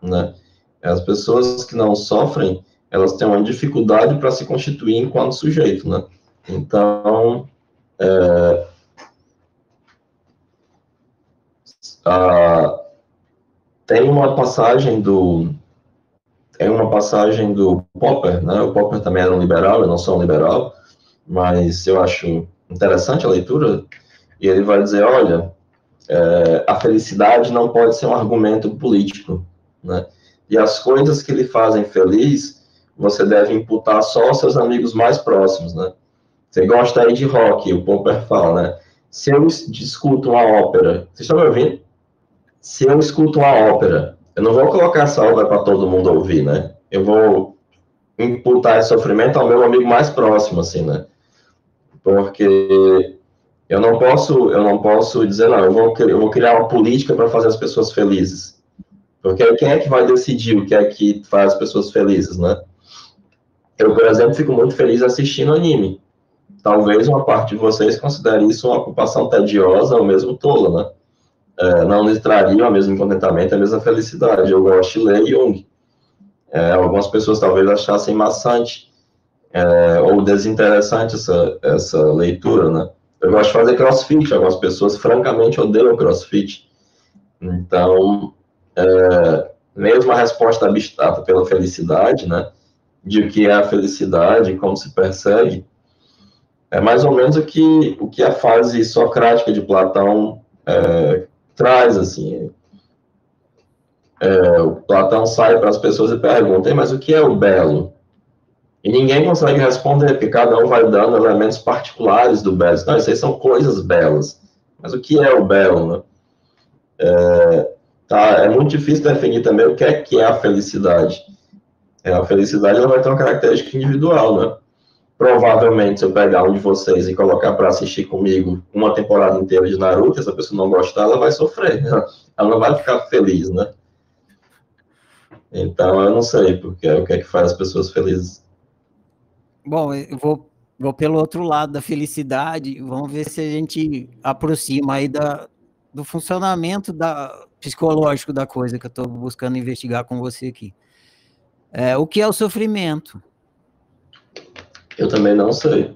né? As pessoas que não sofrem, elas têm uma dificuldade para se constituir enquanto sujeito, né? Então, tem uma passagem do Popper, né? O Popper também era um liberal, eu não sou um liberal, mas eu acho interessante a leitura, e ele vai dizer, olha, a felicidade não pode ser um argumento político, né? E as coisas que lhe fazem feliz, você deve imputar só aos seus amigos mais próximos, né? Você gosta aí de rock, o Popper fala, né? Se eu escuto uma ópera, vocês estão me ouvindo? Se eu escuto uma ópera, eu não vou colocar essa obra para todo mundo ouvir, né? Eu vou imputar esse sofrimento ao meu amigo mais próximo, assim, né? Porque eu não posso dizer, não, eu vou criar uma política para fazer as pessoas felizes. Porque quem é que vai decidir o que é que faz as pessoas felizes, né? Eu, por exemplo, fico muito feliz assistindo anime. Talvez uma parte de vocês considere isso uma ocupação tediosa ou mesmo tola, né? Não lhe traria o mesmo contentamento, a mesma felicidade. Eu gosto de ler Jung. Algumas pessoas talvez achassem maçante ou desinteressante essa leitura, né? Eu gosto de fazer crossfit, algumas pessoas francamente odeiam crossfit. Então, mesmo a resposta abstrata pela felicidade, né? De o que é a felicidade, como se persegue, é mais ou menos o que a fase socrática de Platão traz, assim. O Platão sai para as pessoas e pergunta, mas o que é o belo? E ninguém consegue responder, porque cada um vai dando elementos particulares do belo. Não, isso aí são coisas belas. Mas o que é o belo, né? É muito difícil definir também o que é a felicidade. A felicidade ela vai ter uma característica individual, né? Provavelmente, se eu pegar um de vocês e colocar para assistir comigo uma temporada inteira de Naruto, essa pessoa não gostar, ela vai sofrer. Ela não vai ficar feliz, né? Então, eu não sei porque o que é que faz as pessoas felizes. Bom, eu vou pelo outro lado da felicidade, vamos ver se a gente aproxima aí do funcionamento psicológico da coisa que eu estou buscando investigar com você aqui. O que é o sofrimento? Eu também não sei.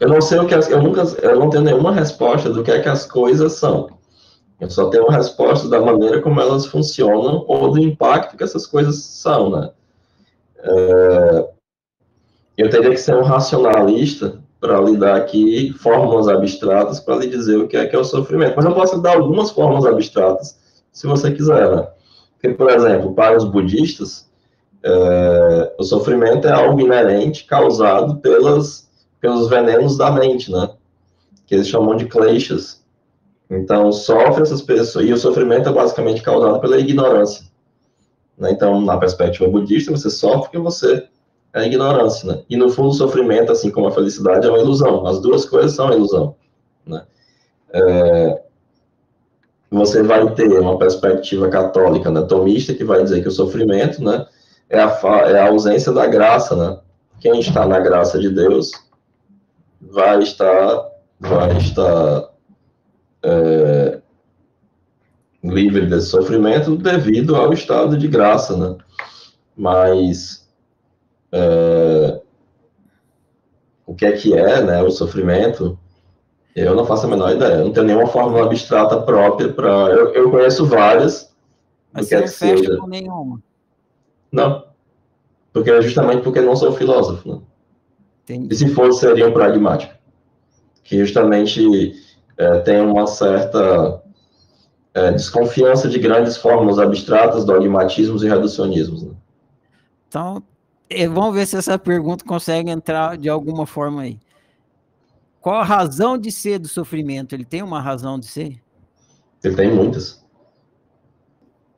Eu não sei o que eu não tenho nenhuma resposta do que é que as coisas são. Eu só tenho uma resposta da maneira como elas funcionam ou do impacto que essas coisas são, né? Eu teria que ser um racionalista para lhe dar aqui fórmulas abstratas para lhe dizer o que é o sofrimento. Mas eu posso dar algumas fórmulas abstratas, se você quiser, né? Porque, por exemplo, para os budistas, o sofrimento é algo inerente causado pelos venenos da mente, né? Que eles chamam de kleshas. Então, sofre essas pessoas, e o sofrimento é basicamente causado pela ignorância. Né? Então, na perspectiva budista, você sofre porque você é ignorância, né? E no fundo, o sofrimento, assim como a felicidade, é uma ilusão. As duas coisas são ilusão, né? Você vai ter uma perspectiva católica, né, tomista, que vai dizer que o sofrimento, né, é a ausência da graça, né? Quem está na graça de Deus vai estar livre desse sofrimento devido ao estado de graça, né? Mas o que é, né, o sofrimento, eu não faço a menor ideia. Eu não tenho nenhuma fórmula abstrata própria para... Eu conheço várias, Mas do que você é não que fecha seja. com nenhuma. Não, porque é justamente porque não sou filósofo, né? E Entendi. se fosse, seria um pragmático, que justamente tem uma certa desconfiança de grandes fórmulas abstratas, dogmatismos e reducionismos. Né? Então, vamos ver se essa pergunta consegue entrar de alguma forma aí. Qual a razão de ser do sofrimento? Ele tem uma razão de ser? Ele tem muitas.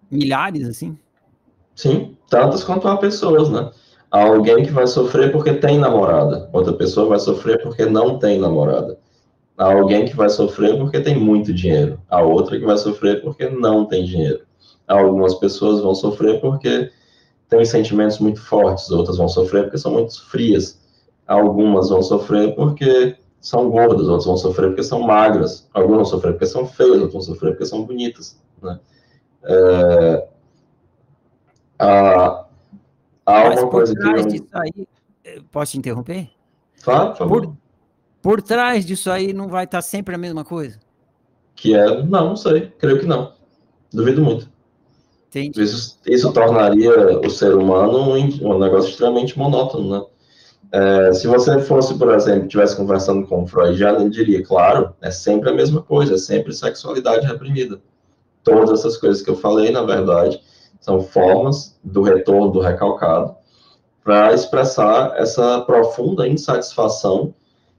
Milhares, assim? Sim, tantas quanto há pessoas, né? Há alguém que vai sofrer porque tem namorada, outra pessoa vai sofrer porque não tem namorada. Há alguém que vai sofrer porque tem muito dinheiro, há outra que vai sofrer porque não tem dinheiro. Há algumas pessoas vão sofrer porque têm sentimentos muito fortes, outras vão sofrer porque são muito frias. Algumas vão sofrer porque são gordas, outras vão sofrer porque são magras. Algumas vão sofrer porque são feias, outras vão sofrer porque são bonitas. Né? Há Mas uma por coisa que trás eu... disso aí, posso te interromper? Claro, por Por, favor. por trás disso aí não vai estar sempre a mesma coisa? Que é... Não sei. Creio que não. Duvido muito. Entendi. Isso tornaria o ser humano um negócio extremamente monótono, né? Se você fosse, por exemplo, estivesse conversando com o Freud, já ele diria, claro, é sempre a mesma coisa, é sempre sexualidade reprimida. Todas essas coisas que eu falei, na verdade, são formas do retorno do recalcado para expressar essa profunda insatisfação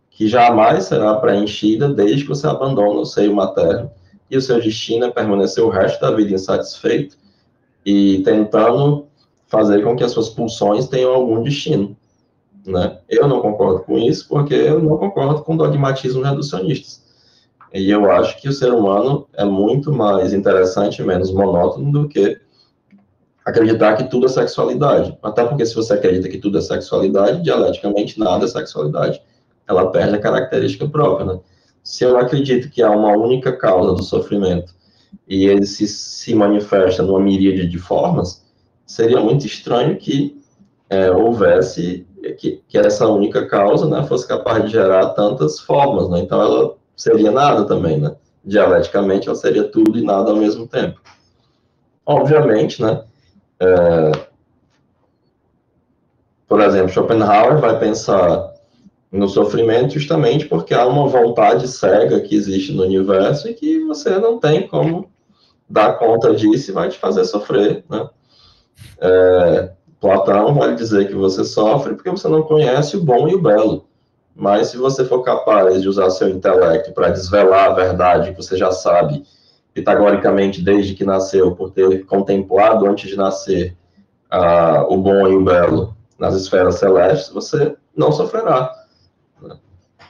que jamais será preenchida desde que você abandona o seio materno e o seu destino é permanecer o resto da vida insatisfeito e tentando fazer com que as suas pulsões tenham algum destino, né? Eu não concordo com isso, porque eu não concordo com dogmatismos reducionistas. E eu acho que o ser humano é muito mais interessante e menos monótono do que acreditar que tudo é sexualidade. Até porque se você acredita que tudo é sexualidade, dialeticamente nada é sexualidade. Ela perde a característica própria, né? Se eu acredito que há uma única causa do sofrimento e ele se manifesta numa miríade de formas, seria muito estranho que houvesse, que essa única causa, né, fosse capaz de gerar tantas formas, né? Então ela seria nada também, né? Dialeticamente ela seria tudo e nada ao mesmo tempo. Obviamente, né? Por exemplo, Schopenhauer vai pensar no sofrimento justamente porque há uma vontade cega que existe no universo e que você não tem como dar conta disso e vai te fazer sofrer, né? Platão vai dizer que você sofre porque você não conhece o bom e o belo. Mas se você for capaz de usar seu intelecto para desvelar a verdade que você já sabe pitagoricamente desde que nasceu, por ter contemplado antes de nascer o bom e o belo nas esferas celestes, você não sofrerá.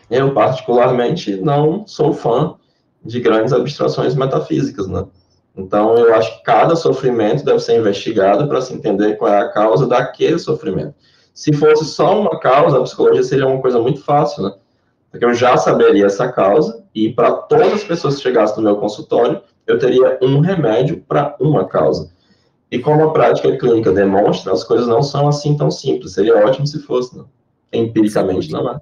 Eu, particularmente, não sou fã de grandes abstrações metafísicas, né? Então, eu acho que cada sofrimento deve ser investigado para se entender qual é a causa daquele sofrimento. Se fosse só uma causa, a psicologia seria uma coisa muito fácil, né? Porque eu já saberia essa causa e para todas as pessoas que chegassem no meu consultório, eu teria um remédio para uma causa. E como a prática clínica demonstra, as coisas não são assim tão simples. Seria ótimo se fosse, né? Empiricamente não é.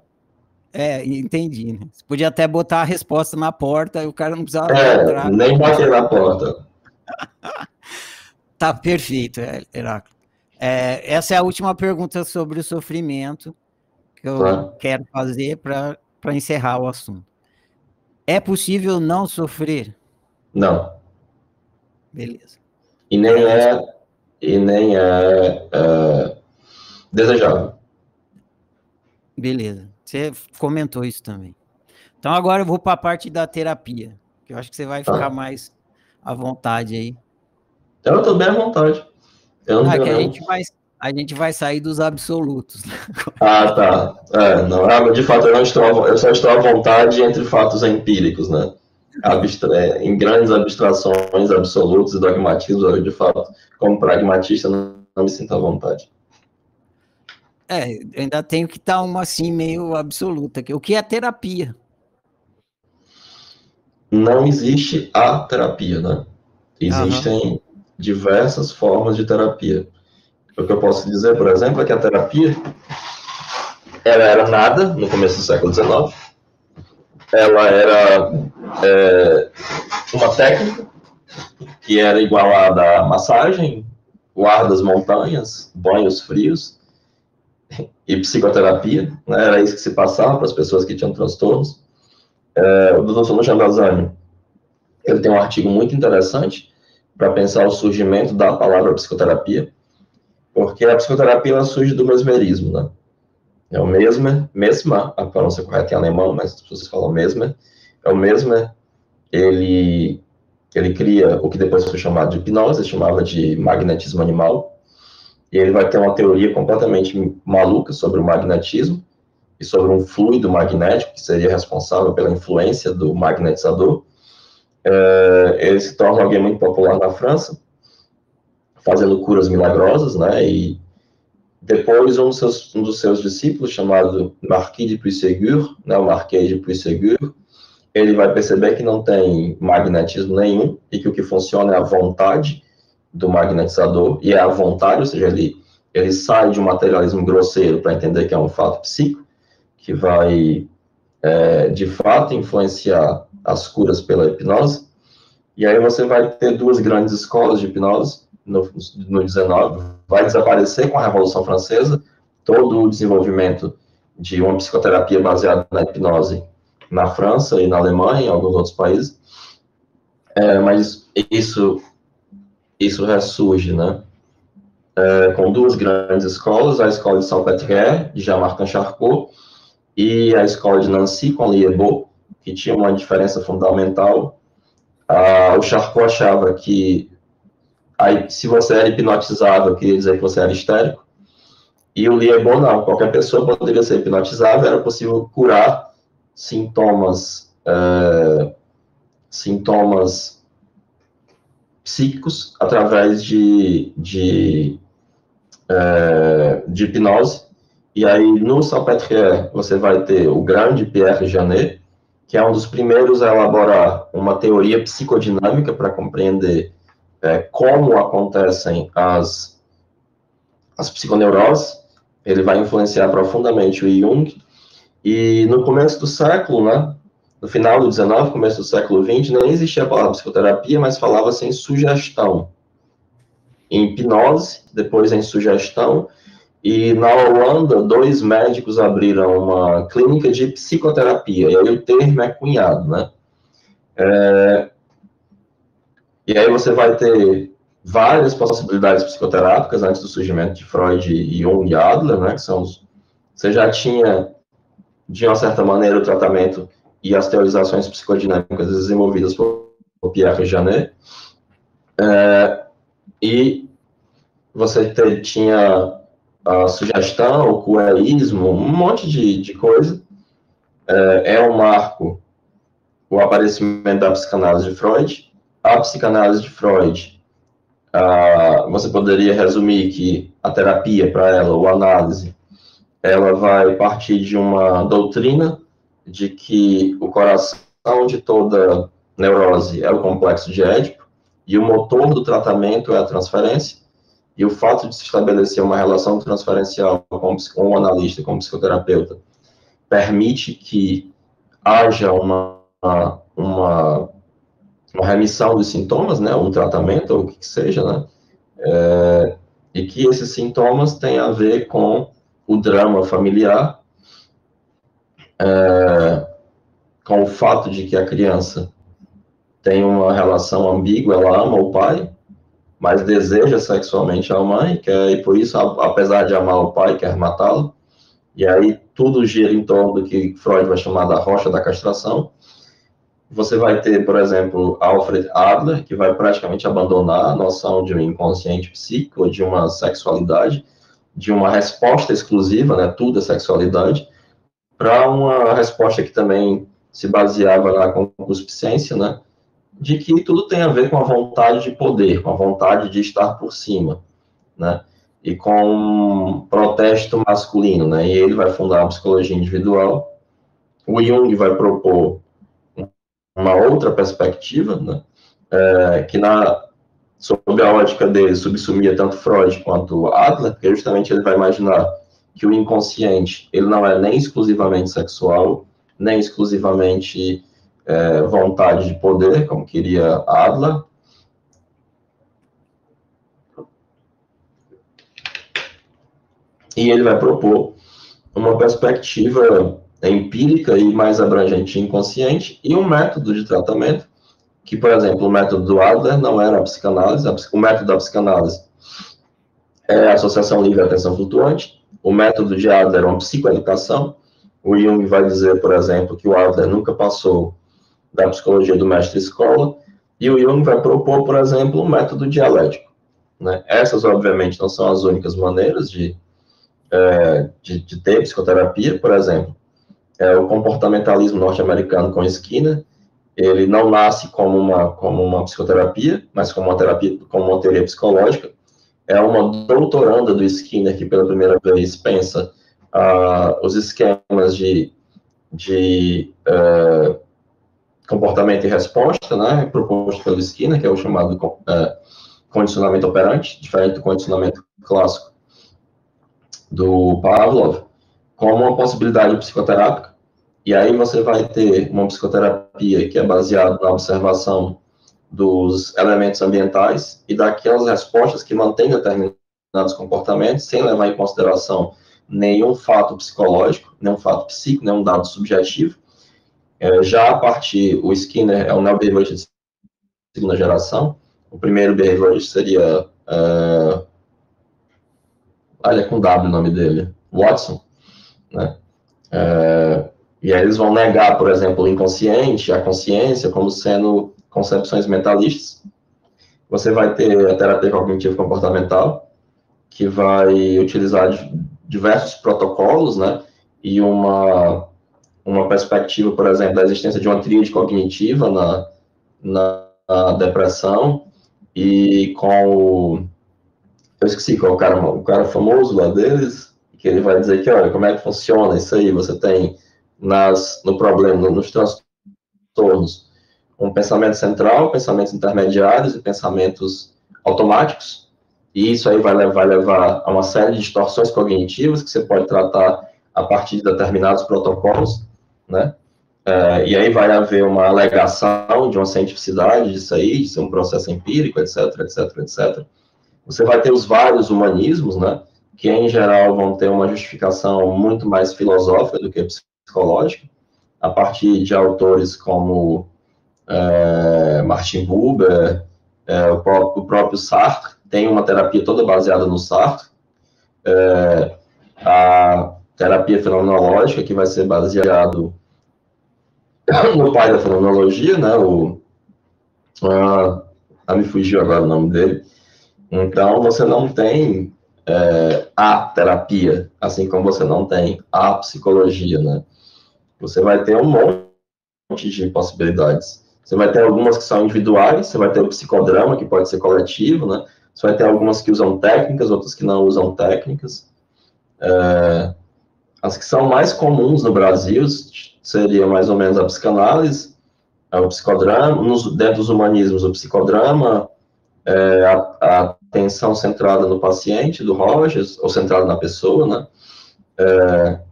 Entendi, né? Você podia até botar a resposta na porta e o cara não precisava nem entrar. Nem bater na porta. Tá perfeito, Heráclito. Essa é a última pergunta sobre o sofrimento que eu quero fazer para encerrar o assunto. É possível não sofrer? Não. Beleza. E nem é desejável. Beleza. Você comentou isso também. Então agora eu vou para a parte da terapia, que eu acho que você vai ficar mais à vontade aí. Eu estou bem à vontade. Eu não tenho a gente vai sair dos absolutos. Tá. Não, de fato, eu só estou à vontade entre fatos empíricos, né? Em grandes abstrações, absolutos e dogmatismos, eu, de fato, como pragmatista, não me sinto à vontade. Ainda tenho que estar uma assim meio absoluta. O que é terapia? Não existe a terapia, né? Existem diversas formas de terapia. O que eu posso dizer, por exemplo, é que a terapia ela era nada no começo do século XIX. Ela era uma técnica que era igualada a massagem, o ar das montanhas, banhos frios e psicoterapia, né? Era isso que se passava para as pessoas que tinham transtornos. O Dr. Luciano Balzani, ele tem um artigo muito interessante para pensar o surgimento da palavra psicoterapia, porque a psicoterapia ela surge do mesmerismo, né? É o mesma, a pronúncia correta em alemão, mas as pessoas falam mesmer. É o mesmer, ele cria o que depois foi chamado de hipnose, chamava de magnetismo animal, e ele vai ter uma teoria completamente maluca sobre o magnetismo e sobre um fluido magnético que seria responsável pela influência do magnetizador. Ele se torna alguém muito popular na França, fazendo curas milagrosas, né? E depois um dos seus discípulos, chamado Marquis de Puységur, né, o Marquês de Puységur, ele vai perceber que não tem magnetismo nenhum e que o que funciona é a vontade do magnetizador, e é a vontade, ou seja, ele sai de um materialismo grosseiro para entender que é um fato psíquico, que vai, de fato, influenciar as curas pela hipnose. E aí você vai ter duas grandes escolas de hipnose no 19, vai desaparecer com a Revolução Francesa, todo o desenvolvimento de uma psicoterapia baseada na hipnose na França e na Alemanha e em alguns outros países, mas isso ressurge, né? Com duas grandes escolas, a escola de Salpêtrière, de Jean-Martin Charcot, e a escola de Nancy, com Liébaut, que tinha uma diferença fundamental. O Charcot achava que aí, se você era hipnotizável, queria dizer que você era histérico. E o Liebon não, qualquer pessoa poderia ser hipnotizável, era possível curar sintomas psíquicos através de hipnose. E aí, no Salpêtrière, você vai ter o grande Pierre Janet, que é um dos primeiros a elaborar uma teoria psicodinâmica para compreender como acontecem as psiconeuroses. Ele vai influenciar profundamente o Jung. E no começo do século, né, no final do 19, começo do século 20, nem existia a palavra psicoterapia, mas falava-se em sugestão. Em hipnose, depois em sugestão. E na Holanda, 2 médicos abriram uma clínica de psicoterapia. E aí o termo é cunhado, né? E aí você vai ter várias possibilidades psicoterápicas antes do surgimento de Freud e Jung e Adler, né? Que são você já tinha, de uma certa maneira, o tratamento e as teorizações psicodinâmicas desenvolvidas por Pierre Janet. E você tinha a sugestão, o cueísmo, um monte de coisa. É um marco o aparecimento da psicanálise de Freud. A psicanálise de Freud, você poderia resumir que a terapia para ela, ou análise, ela vai partir de uma doutrina de que o coração de toda neurose é o complexo de Édipo, e o motor do tratamento é a transferência, e o fato de se estabelecer uma relação transferencial com o analista, com o psicoterapeuta, permite que haja uma remissão dos sintomas, né, um tratamento, ou o que seja, né, e que esses sintomas têm a ver com o drama familiar, com o fato de que a criança tem uma relação ambígua, ela ama o pai, mas deseja sexualmente a mãe, e por isso, apesar de amar o pai, quer matá-lo, e aí tudo gira em torno do que Freud vai chamar da rocha da castração. Você vai ter, por exemplo, Alfred Adler, que vai praticamente abandonar a noção de um inconsciente psíquico, de uma sexualidade, de uma resposta exclusiva, né, tudo é sexualidade, para uma resposta que também se baseava na concupiscência, né, de que tudo tem a ver com a vontade de poder, com a vontade de estar por cima, né, e com um protesto masculino, né, e ele vai fundar a psicologia individual. O Jung vai propor uma outra perspectiva, né, que sob a ótica dele subsumia tanto Freud quanto Adler, porque justamente ele vai imaginar que o inconsciente ele não é nem exclusivamente sexual, nem exclusivamente vontade de poder, como queria Adler. E ele vai propor uma perspectiva empírica e mais abrangente inconsciente e um método de tratamento que, por exemplo, o método do Adler não era a psicanálise, o método da psicanálise é a associação livre à atenção flutuante, o método de Adler é uma psicoeducação. O Jung vai dizer, por exemplo, que o Adler nunca passou da psicologia do mestre-escola, e o Jung vai propor, por exemplo, um método dialético, né? Essas, obviamente, não são as únicas maneiras de ter psicoterapia. Por exemplo, o comportamentalismo norte-americano com Skinner, ele não nasce como uma psicoterapia, mas como uma terapia, como uma teoria psicológica. É uma doutoranda do Skinner que pela primeira vez pensa os esquemas de comportamento e resposta, né, proposto pelo Skinner, que é o chamado condicionamento operante, diferente do condicionamento clássico do Pavlov, como uma possibilidade psicoterápica. E aí você vai ter uma psicoterapia que é baseada na observação dos elementos ambientais e daquelas respostas que mantêm determinados comportamentos, sem levar em consideração nenhum fato psicológico, nenhum fato psíquico, nenhum dado subjetivo. Já a partir, o Skinner é um neobehaviorista de segunda geração. O primeiro behaviorista seria, olha, com W o nome dele, Watson, né? E aí eles vão negar, por exemplo, o inconsciente, a consciência, como concepções mentalistas. Você vai ter a terapia cognitivo-comportamental, que vai utilizar diversos protocolos, né? E uma perspectiva, por exemplo, da existência de uma tríade cognitiva na depressão, e eu esqueci qual o cara famoso lá deles, que ele vai dizer que, olha, como é que funciona isso aí? Você tem no problema, nos transtornos, um pensamento central, pensamentos intermediários e pensamentos automáticos, e isso aí vai levar a uma série de distorções cognitivas que você pode tratar a partir de determinados protocolos, né? E aí vai haver uma alegação de uma cientificidade disso aí, de ser um processo empírico, etc, etc, etc. Você vai ter os vários humanismos, né? Que em geral vão ter uma justificação muito mais filosófica do que psicológica, a partir de autores como Martin Buber, o próprio Sartre, tem uma terapia toda baseada no Sartre, a terapia fenomenológica, que vai ser baseado no pai da fenomenologia, né, me fugiu agora o nome dele. Então, você não tem a terapia, assim como você não tem a psicologia, né? Você vai ter um monte de possibilidades. Você vai ter algumas que são individuais, você vai ter o psicodrama, que pode ser coletivo, né? Você vai ter algumas que usam técnicas, outras que não usam técnicas. As que são mais comuns no Brasil seria mais ou menos a psicanálise, o psicodrama, dentro dos humanismos, o psicodrama, a atenção centrada no paciente, do Rogers, ou centrada na pessoa, né?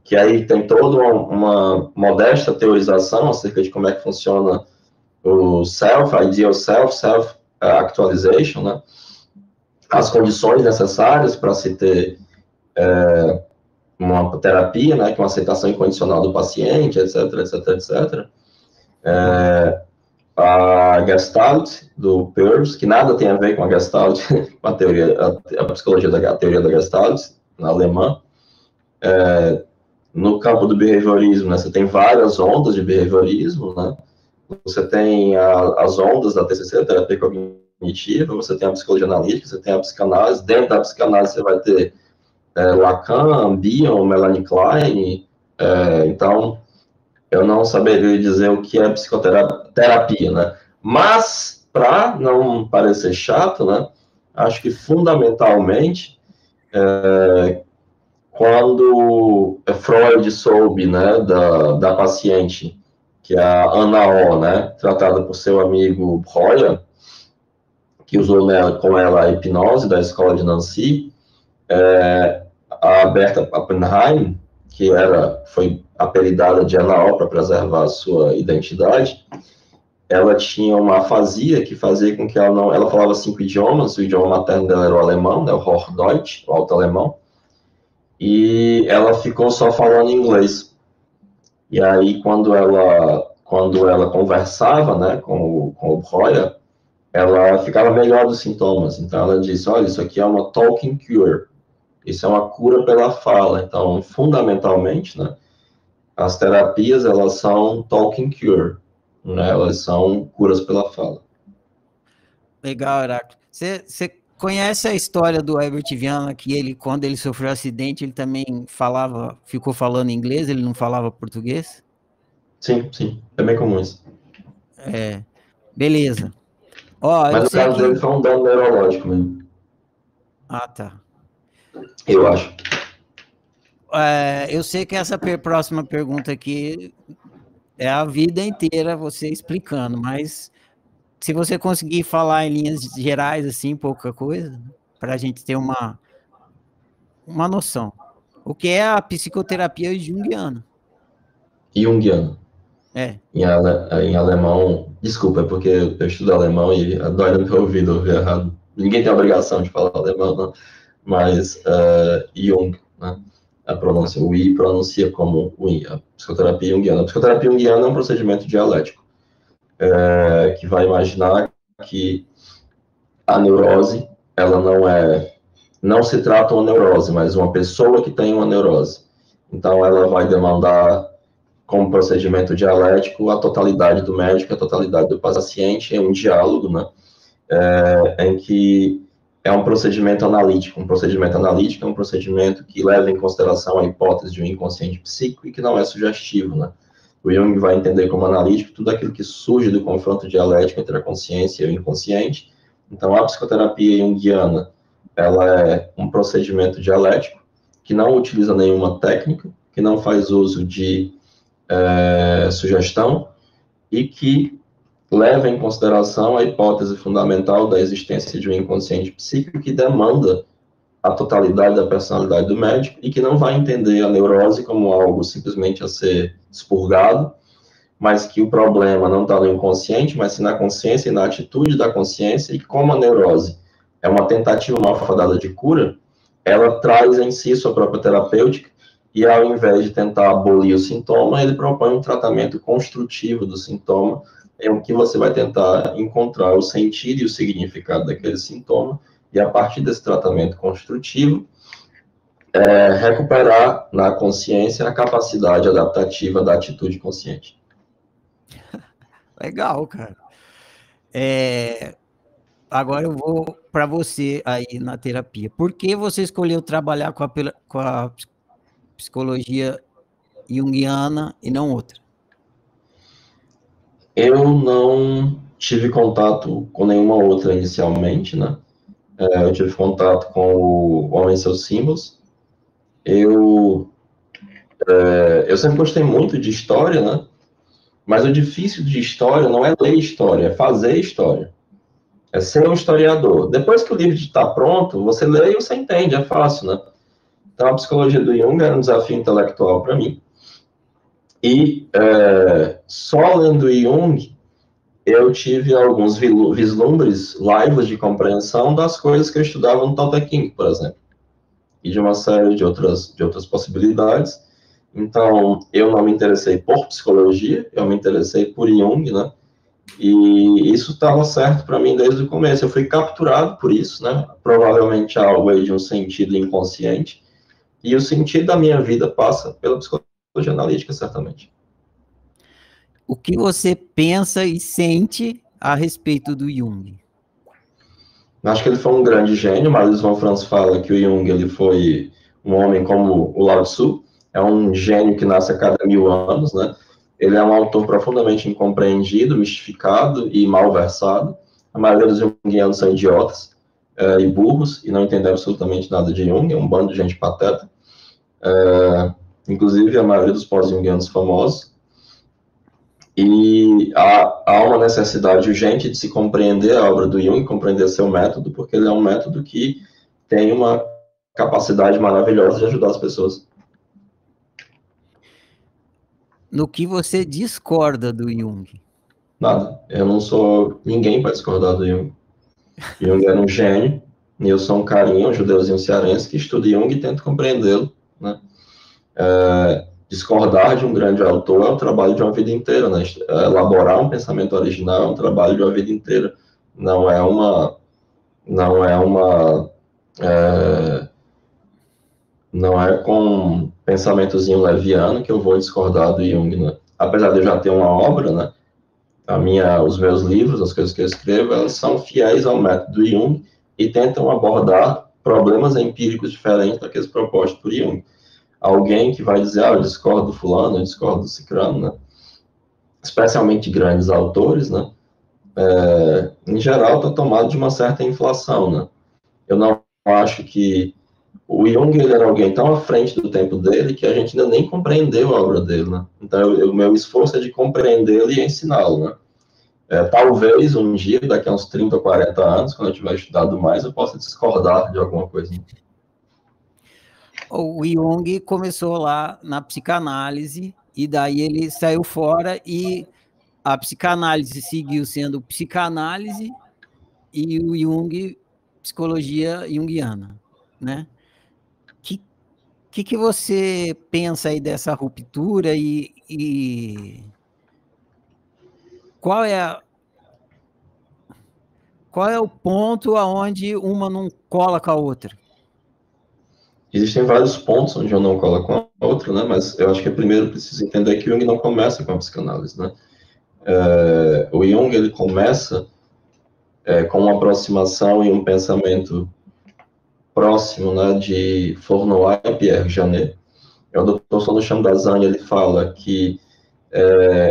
Que aí tem toda uma modesta teorização acerca de como é que funciona o self, ideal self-actualization, né? As condições necessárias para se ter uma terapia, né, com aceitação incondicional do paciente, etc, etc, etc. A Gestalt, do Peirce, que nada tem a ver com a Gestalt, com a psicologia a teoria da Gestalt, na alemã. No campo do behaviorismo, né, você tem várias ondas de behaviorismo, né? Você tem as ondas da TCC, a terapia cognitiva, você tem a psicologia analítica, você tem a psicanálise. Dentro da psicanálise você vai ter Lacan, Bion, Melanie Klein. Então, eu não saberia dizer o que é psicoterapia, né? Mas, para não parecer chato, né, acho que fundamentalmente, quando Freud soube, né, da paciente, que é a Ana O, né, tratada por seu amigo Breuer, que usou com ela a hipnose da escola de Nancy, a Berta Pappenheim, que foi apelidada de Ana O para preservar a sua identidade, ela tinha uma afasia que fazia com que ela falava 5 idiomas, o idioma materno dela era o alemão, né, o Hochdeutsch, o alto alemão, e ela ficou só falando inglês. E aí, quando ela conversava, né, com o Breuer, ela ficava melhor dos sintomas. Então, ela disse, olha, isso aqui é uma talking cure. Isso é uma cura pela fala. Então, fundamentalmente, né, as terapias, elas são talking cure. Né, elas são curas pela fala. Legal, Heráclito. Você conhece a história do Herbert Viana, que ele, quando ele sofreu um acidente, ele também ficou falando inglês, ele não falava português? Sim, sim. É bem comum isso. Beleza. Mas no caso dele foi um dano neurológico mesmo. Ah, tá. Eu acho. Eu sei que essa próxima pergunta aqui é a vida inteira você explicando, mas se você conseguir falar em linhas gerais, assim, pouca coisa, para a gente ter uma noção. O que é a psicoterapia junguiana? Junguiana. Em alemão, desculpa, é porque eu estudo alemão e dói no meu ouvido ouvir errado. Ninguém tem a obrigação de falar alemão, não. Mas Jung, né? A pronúncia, o I pronuncia como o I, a psicoterapia junguiana. A psicoterapia junguiana é um procedimento dialético, que vai imaginar que a neurose, ela não se trata uma neurose, mas uma pessoa que tem uma neurose. Então, ela vai demandar como procedimento dialético, a totalidade do médico, a totalidade do paciente, é um diálogo, né, em que é um procedimento analítico. Um procedimento analítico é um procedimento que leva em consideração a hipótese de um inconsciente psíquico e que não é sugestivo, né. O Jung vai entender como analítico tudo aquilo que surge do confronto dialético entre a consciência e o inconsciente. Então, a psicoterapia junguiana, ela é um procedimento dialético que não utiliza nenhuma técnica, que não faz uso de sugestão e que leva em consideração a hipótese fundamental da existência de um inconsciente psíquico que demanda a totalidade da personalidade do médico e que não vai entender a neurose como algo simplesmente a ser expurgado, mas que o problema não está no inconsciente, mas sim na consciência e na atitude da consciência, e como a neurose é uma tentativa malfadada de cura, ela traz em si sua própria terapêutica, e ao invés de tentar abolir o sintoma, ele propõe um tratamento construtivo do sintoma, em que você vai tentar encontrar o sentido e o significado daquele sintoma, e a partir desse tratamento construtivo, recuperar na consciência a capacidade adaptativa da atitude consciente. Legal, cara. Agora eu vou para você aí na terapia. Por que você escolheu trabalhar com a psicologia junguiana e não outra? Eu não tive contato com nenhuma outra inicialmente, né? Eu tive contato com o Homem e seus Símbolos. Eu sempre gostei muito de história, né? Mas o difícil de história não é ler história, é fazer história. É ser um historiador. Depois que o livro está pronto, você lê e você entende, é fácil, né? Então, a psicologia do Jung era um desafio intelectual para mim. E só lendo Jung, eu tive alguns vislumbres laivos de compreensão das coisas que eu estudava no Tao Te Ching, por exemplo, e de uma série de outras possibilidades. Então, eu não me interessei por psicologia, eu me interessei por Jung, né? E isso estava certo para mim desde o começo. Eu fui capturado por isso, né? Provavelmente algo aí de um sentido inconsciente. E o sentido da minha vida passa pela psicologia analítica, certamente. O que você pensa e sente a respeito do Jung? Acho que ele foi um grande gênio. Marius von Franz fala que o Jung ele foi um homem como o Lao Tzu, é um gênio que nasce a cada 1000 anos, né? Ele é um autor profundamente incompreendido, mistificado e malversado. A maioria dos junguianos são idiotas e burros e não entendem absolutamente nada de Jung, é um bando de gente pateta. Inclusive a maioria dos pós-junguianos famosos. E há uma necessidade urgente de se compreender a obra do Jung, compreender seu método, porque ele é um método que tem uma capacidade maravilhosa de ajudar as pessoas. No que você discorda do Jung? Nada. Eu não sou ninguém para discordar do Jung. Jung era um gênio, e eu sou um carinha, um judeuzinho cearense que estuda Jung e tenta compreendê-lo, né? Discordar de um grande autor é um trabalho de uma vida inteira, né? Elaborar um pensamento original é um trabalho de uma vida inteira. Não é uma não é com um pensamentozinho leviano que eu vou discordar do Jung, né? Apesar de eu já ter uma obra, né? Os meus livros, as coisas que eu escrevo, elas são fiéis ao método do Jung e tentam abordar problemas empíricos diferentes daqueles propostos por Jung. Alguém que vai dizer, eu discordo do fulano, eu discordo do cicrano, né? Especialmente grandes autores, né? Em geral, está tomado de uma certa inflação, né? Eu não acho que o Jung ele era alguém tão à frente do tempo dele que a gente ainda nem compreendeu a obra dele, né? Então, o meu esforço é de compreendê-lo e ensiná-lo, né? Talvez um dia, daqui a uns 30 ou 40 anos, quando eu tiver estudado mais, eu possa discordar de alguma coisa. Né? O Jung começou lá na psicanálise, e daí ele saiu fora, e a psicanálise seguiu sendo psicanálise, e o Jung, psicologia junguiana, né? Que você pensa aí dessa ruptura e qual é qual é o ponto aonde uma não cola com a outra? existem vários pontos onde eu não coloco a outra, né? Mas eu acho que primeiro preciso entender que Jung não começa com a psicanálise, né? O Jung, ele começa com uma aproximação e um pensamento próximo, né, de Fournoy e Pierre Janet. O Dr. Sono Shamdasani, ele fala que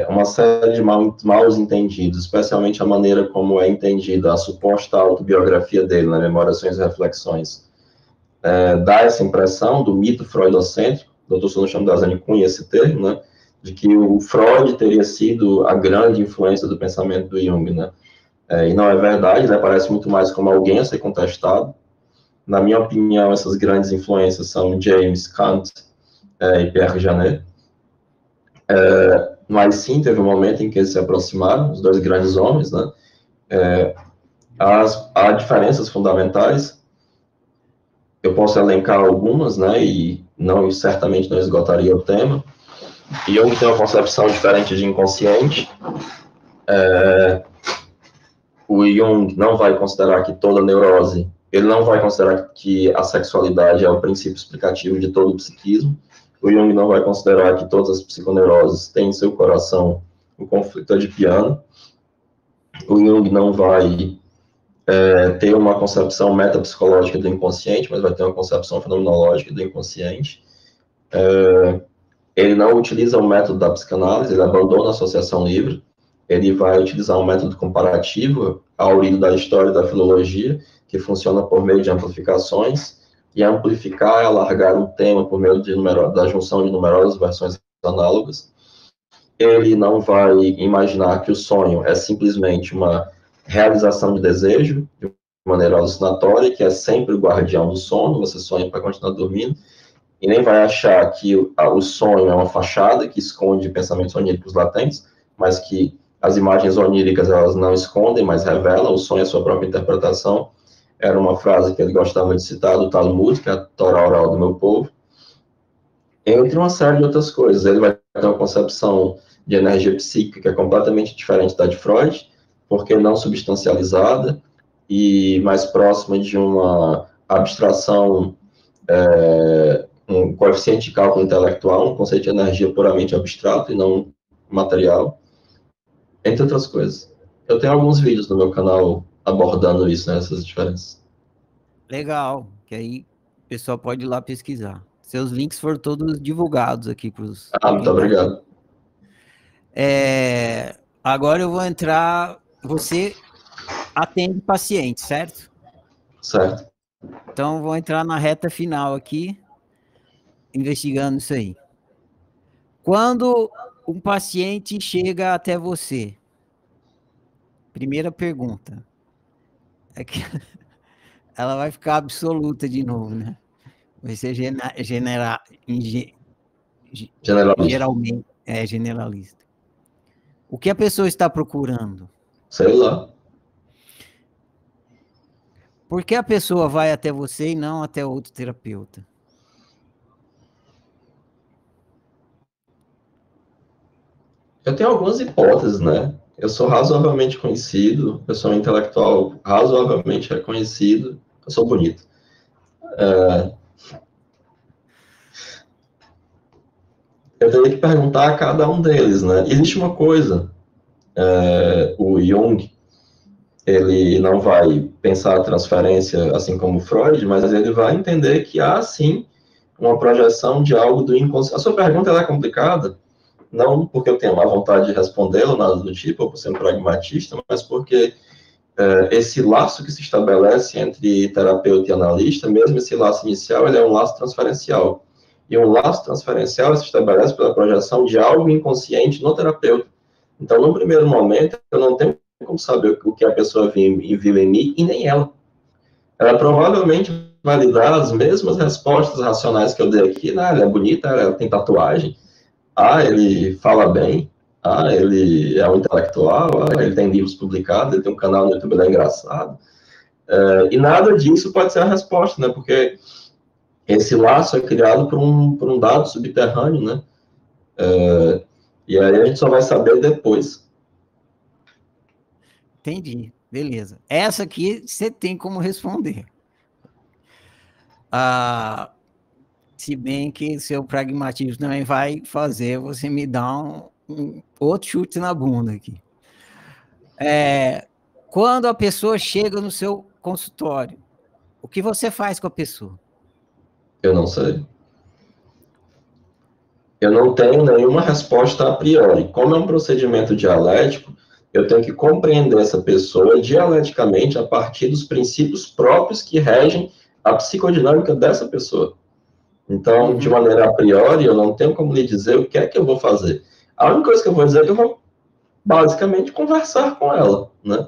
uma série de maus entendidos, especialmente a maneira como é entendida a suposta autobiografia dele, na Memórias e Reflexões, dá essa impressão do mito freudocêntrico. O Dr. Sono Shamdasani cunha esse termo, né, de que o Freud teria sido a grande influência do pensamento do Jung, né? E não é verdade, né? Parece muito mais como alguém a ser contestado. Na minha opinião, essas grandes influências são James, Kant e Pierre Janet. Mas sim, teve um momento em que eles se aproximaram, os dois grandes homens, né? Há diferenças fundamentais. Eu posso elencar algumas, né? E certamente não esgotaria o tema. Jung tem uma concepção diferente de inconsciente. O Jung não vai considerar que toda neurose, ele não vai considerar que a sexualidade é o princípio explicativo de todo o psiquismo. O Jung não vai considerar que todas as psiconeuroses têm em seu coração o conflito edipiano. O Jung não vai ter uma concepção metapsicológica do inconsciente, mas vai ter uma concepção fenomenológica do inconsciente. Ele não utiliza o método da psicanálise, ele abandona a associação livre. Ele vai utilizar um método comparativo, aurido da história e da filologia, que funciona por meio de amplificações, e amplificar é alargar um tema por meio da junção de numerosas versões análogas. Ele não vai imaginar que o sonho é simplesmente uma realização de desejo, de maneira alucinatória, que é sempre o guardião do sono, você sonha para continuar dormindo, e nem vai achar que o sonho é uma fachada que esconde pensamentos oníricos latentes, mas que as imagens oníricas, elas não escondem, mas revelam, o sonho é a sua própria interpretação. Era uma frase que ele gostava de citar do Talmud, que é a Torá oral do meu povo. Entre uma série de outras coisas. Ele vai ter uma concepção de energia psíquica que é completamente diferente da de Freud, porque não substancializada e mais próxima de uma abstração, um coeficiente de cálculo intelectual, um conceito de energia puramente abstrato e não material, entre outras coisas. Eu tenho alguns vídeos no meu canal abordando isso, né, essas diferenças. Legal, que aí o pessoal pode ir lá pesquisar. Seus links foram todos divulgados aqui para Muito quem está aqui. obrigado. Agora eu vou entrar. Você atende paciente, certo? Certo. Então vou entrar na reta final aqui, investigando isso aí. Quando um paciente chega até você, primeira pergunta, é que ela vai ficar absoluta de novo, né? Vai ser Generalista. geralmente generalista. O que a pessoa está procurando? Sei lá. Por que a pessoa vai até você e não até outro terapeuta? Eu tenho algumas hipóteses, né? Eu sou razoavelmente conhecido, eu sou um intelectual razoavelmente reconhecido, eu sou bonito. Eu teria que perguntar a cada um deles, né? Existe uma coisa, o Jung, ele não vai pensar a transferência assim como Freud, mas ele vai entender que há, sim, uma projeção de algo do inconsciente. A sua pergunta é complicada, não porque eu tenho má vontade de respondê-la, nada do tipo, ou por ser um pragmatista, mas porque esse laço que se estabelece entre terapeuta e analista, mesmo esse laço inicial, ele é um laço transferencial. E um laço transferencial se estabelece pela projeção de algo inconsciente no terapeuta. Então, no primeiro momento, eu não tenho como saber o que a pessoa viu em mim e nem ela. Ela provavelmente vai lhe dar as mesmas respostas racionais que eu dei aqui. Ah, ela é bonita, ela tem tatuagem. Ah, ele fala bem. Ah, ele é um intelectual. Ah, ele tem livros publicados. Ele tem um canal no YouTube, ele é engraçado. E nada disso pode ser a resposta, né? Porque esse laço é criado por um dado subterrâneo, né? E aí a gente só vai saber depois. Entendi, beleza. Essa aqui você tem como responder. Ah, Se bem que seu pragmatismo também vai fazer você me dar um outro chute na bunda aqui. Quando a pessoa chega no seu consultório, o que você faz com a pessoa? Eu não sei. Eu não tenho nenhuma resposta a priori. Como é um procedimento dialético, eu tenho que compreender essa pessoa dialeticamente a partir dos princípios próprios que regem a psicodinâmica dessa pessoa. Então, de maneira a priori, eu não tenho como lhe dizer o que é que eu vou fazer. A única coisa que eu vou dizer é que eu vou, basicamente, conversar com ela, né?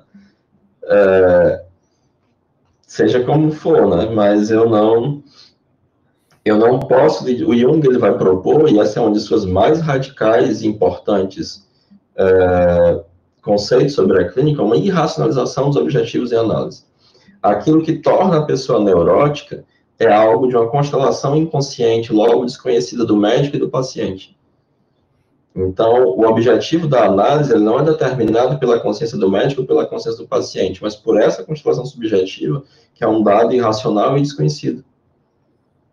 Seja como for, né? Mas eu não posso... O Jung, ele vai propor, e essa é uma de suas mais radicais e importantes conceitos sobre a clínica, uma irracionalização dos objetivos em análise. Aquilo que torna a pessoa neurótica é algo de uma constelação inconsciente, logo desconhecida do médico e do paciente. Então, o objetivo da análise ele não é determinado pela consciência do médico ou pela consciência do paciente, mas por essa constelação subjetiva, que é um dado irracional e desconhecido.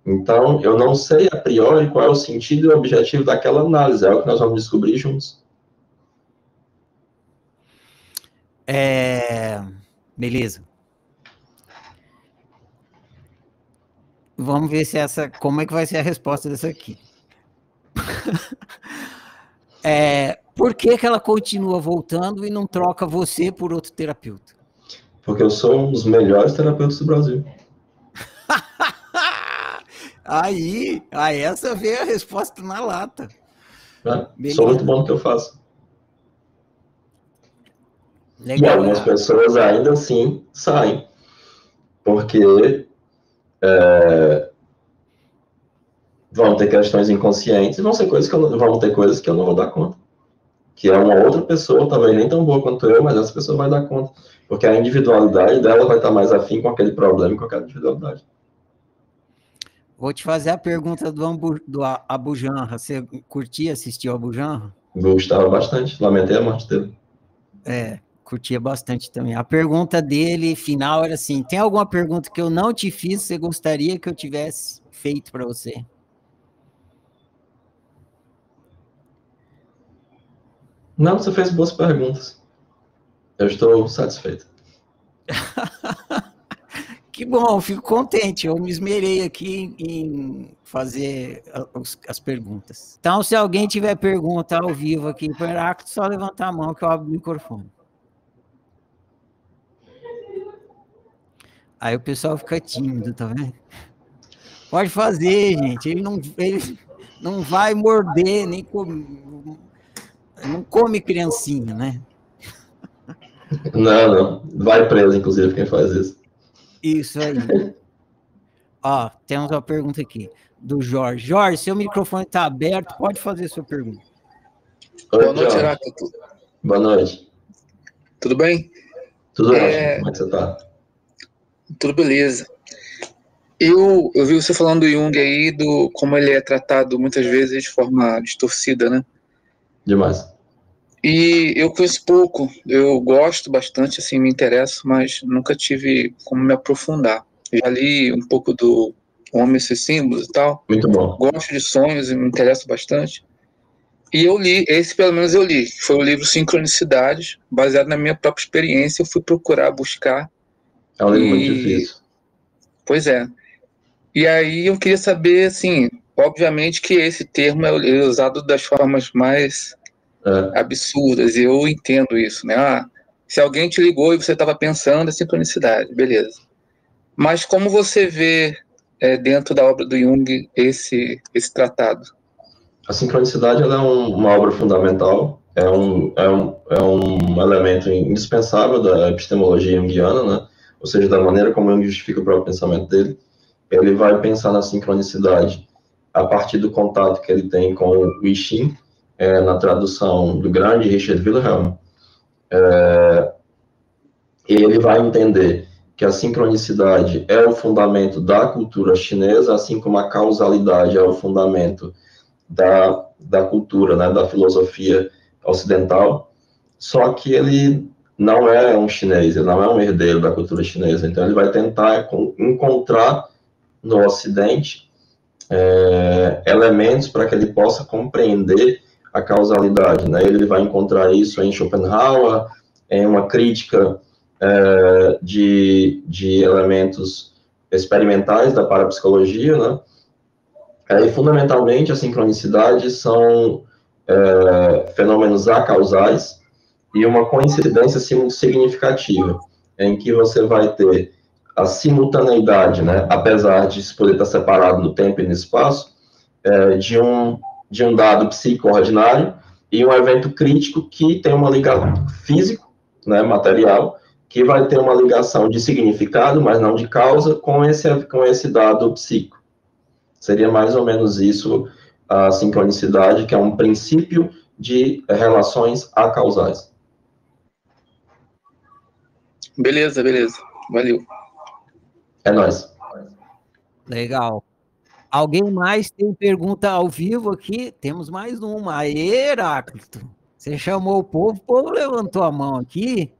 Então, eu não sei a priori qual é o sentido e o objetivo daquela análise, é o que nós vamos descobrir juntos. Beleza. Vamos ver se como é que vai ser a resposta dessa aqui. Por que ela continua voltando e não troca você por outro terapeuta? Porque eu sou um dos melhores terapeutas do Brasil. Aí essa veio a resposta na lata. Sou muito bom no que eu faço. Legal. E algumas pessoas ainda assim saem. Porque vão ter questões inconscientes e vão ter coisas que eu não vou dar conta. Que é uma outra pessoa, talvez nem tão boa quanto eu, mas essa pessoa vai dar conta. Porque a individualidade dela vai estar mais afim com aquele problema e com aquela individualidade. Vou te fazer a pergunta do Abu Janra. Você curtia assistir o Abu Janra? Gostava bastante, lamentei a morte dele. Curtia bastante também. A pergunta dele, final, era assim: tem alguma pergunta que eu não te fiz, você gostaria que eu tivesse feito para você? Não, você fez boas perguntas. Eu estou satisfeito. Que bom, fico contente. Eu me esmerei aqui em fazer as perguntas. Então, se alguém tiver pergunta ao vivo aqui para o Heráclito, só levantar a mão que eu abro o microfone. Aí o pessoal fica tímido, tá vendo? Pode fazer, gente. Ele não vai morder, nem não come criancinha, né? Não. Vai preso, inclusive, quem faz isso. Isso aí. Ó, temos uma pergunta aqui do Jorge. Jorge, seu microfone está aberto, pode fazer sua pergunta. Oi, boa noite, Heráclito. Boa noite. Tudo bem? Tudo ótimo. Como é que você está? Tudo beleza. Eu vi você falando do Jung aí, como ele é tratado muitas vezes de forma distorcida, né? Demais. E eu conheço pouco, eu gosto bastante, assim, me interesso, mas nunca tive como me aprofundar. Já li um pouco do Homem e seus Símbolos e tal. Muito bom. Gosto de sonhos e me interesso bastante. E eu li, esse pelo menos eu li, foi o livro Sincronicidades, baseado na minha própria experiência, eu fui procurar, buscar. É um livro muito difícil. Pois é. E aí eu queria saber, assim, obviamente que esse termo é usado das formas mais absurdas, e eu entendo isso, né? Se alguém te ligou e você estava pensando, é sincronicidade, beleza. Mas como você vê dentro da obra do Jung esse tratado? A sincronicidade ela é uma obra fundamental, é um elemento indispensável da epistemologia junguiana, né? Ou seja, da maneira como Jung justifica o próprio pensamento dele. Ele vai pensar na sincronicidade a partir do contato que ele tem com o I Ching, na tradução do grande Richard Wilhelm. Ele vai entender que a sincronicidade é o fundamento da cultura chinesa, assim como a causalidade é o fundamento da cultura, né, da filosofia ocidental, só que ele não é um chinês, ele não é um herdeiro da cultura chinesa, então ele vai tentar encontrar no Ocidente elementos para que ele possa compreender a causalidade, né? Ele vai encontrar isso em Schopenhauer, em uma crítica de elementos experimentais da parapsicologia, né? E, fundamentalmente, a sincronicidade são fenômenos acausais e uma coincidência significativa, em que você vai ter a simultaneidade, né, apesar de isso poder estar separado no tempo e no espaço, de um dado psíquico ordinário e um evento crítico que tem uma ligação físico, né, material, que vai ter uma ligação de significado, mas não de causa, com esse dado psíquico. Seria mais ou menos isso a sincronicidade, que é um princípio de relações acausais. Beleza. Valeu. É nóis. Legal. Alguém mais tem pergunta ao vivo aqui? Temos mais uma. Aê, Heráclito. Você chamou o povo levantou a mão aqui.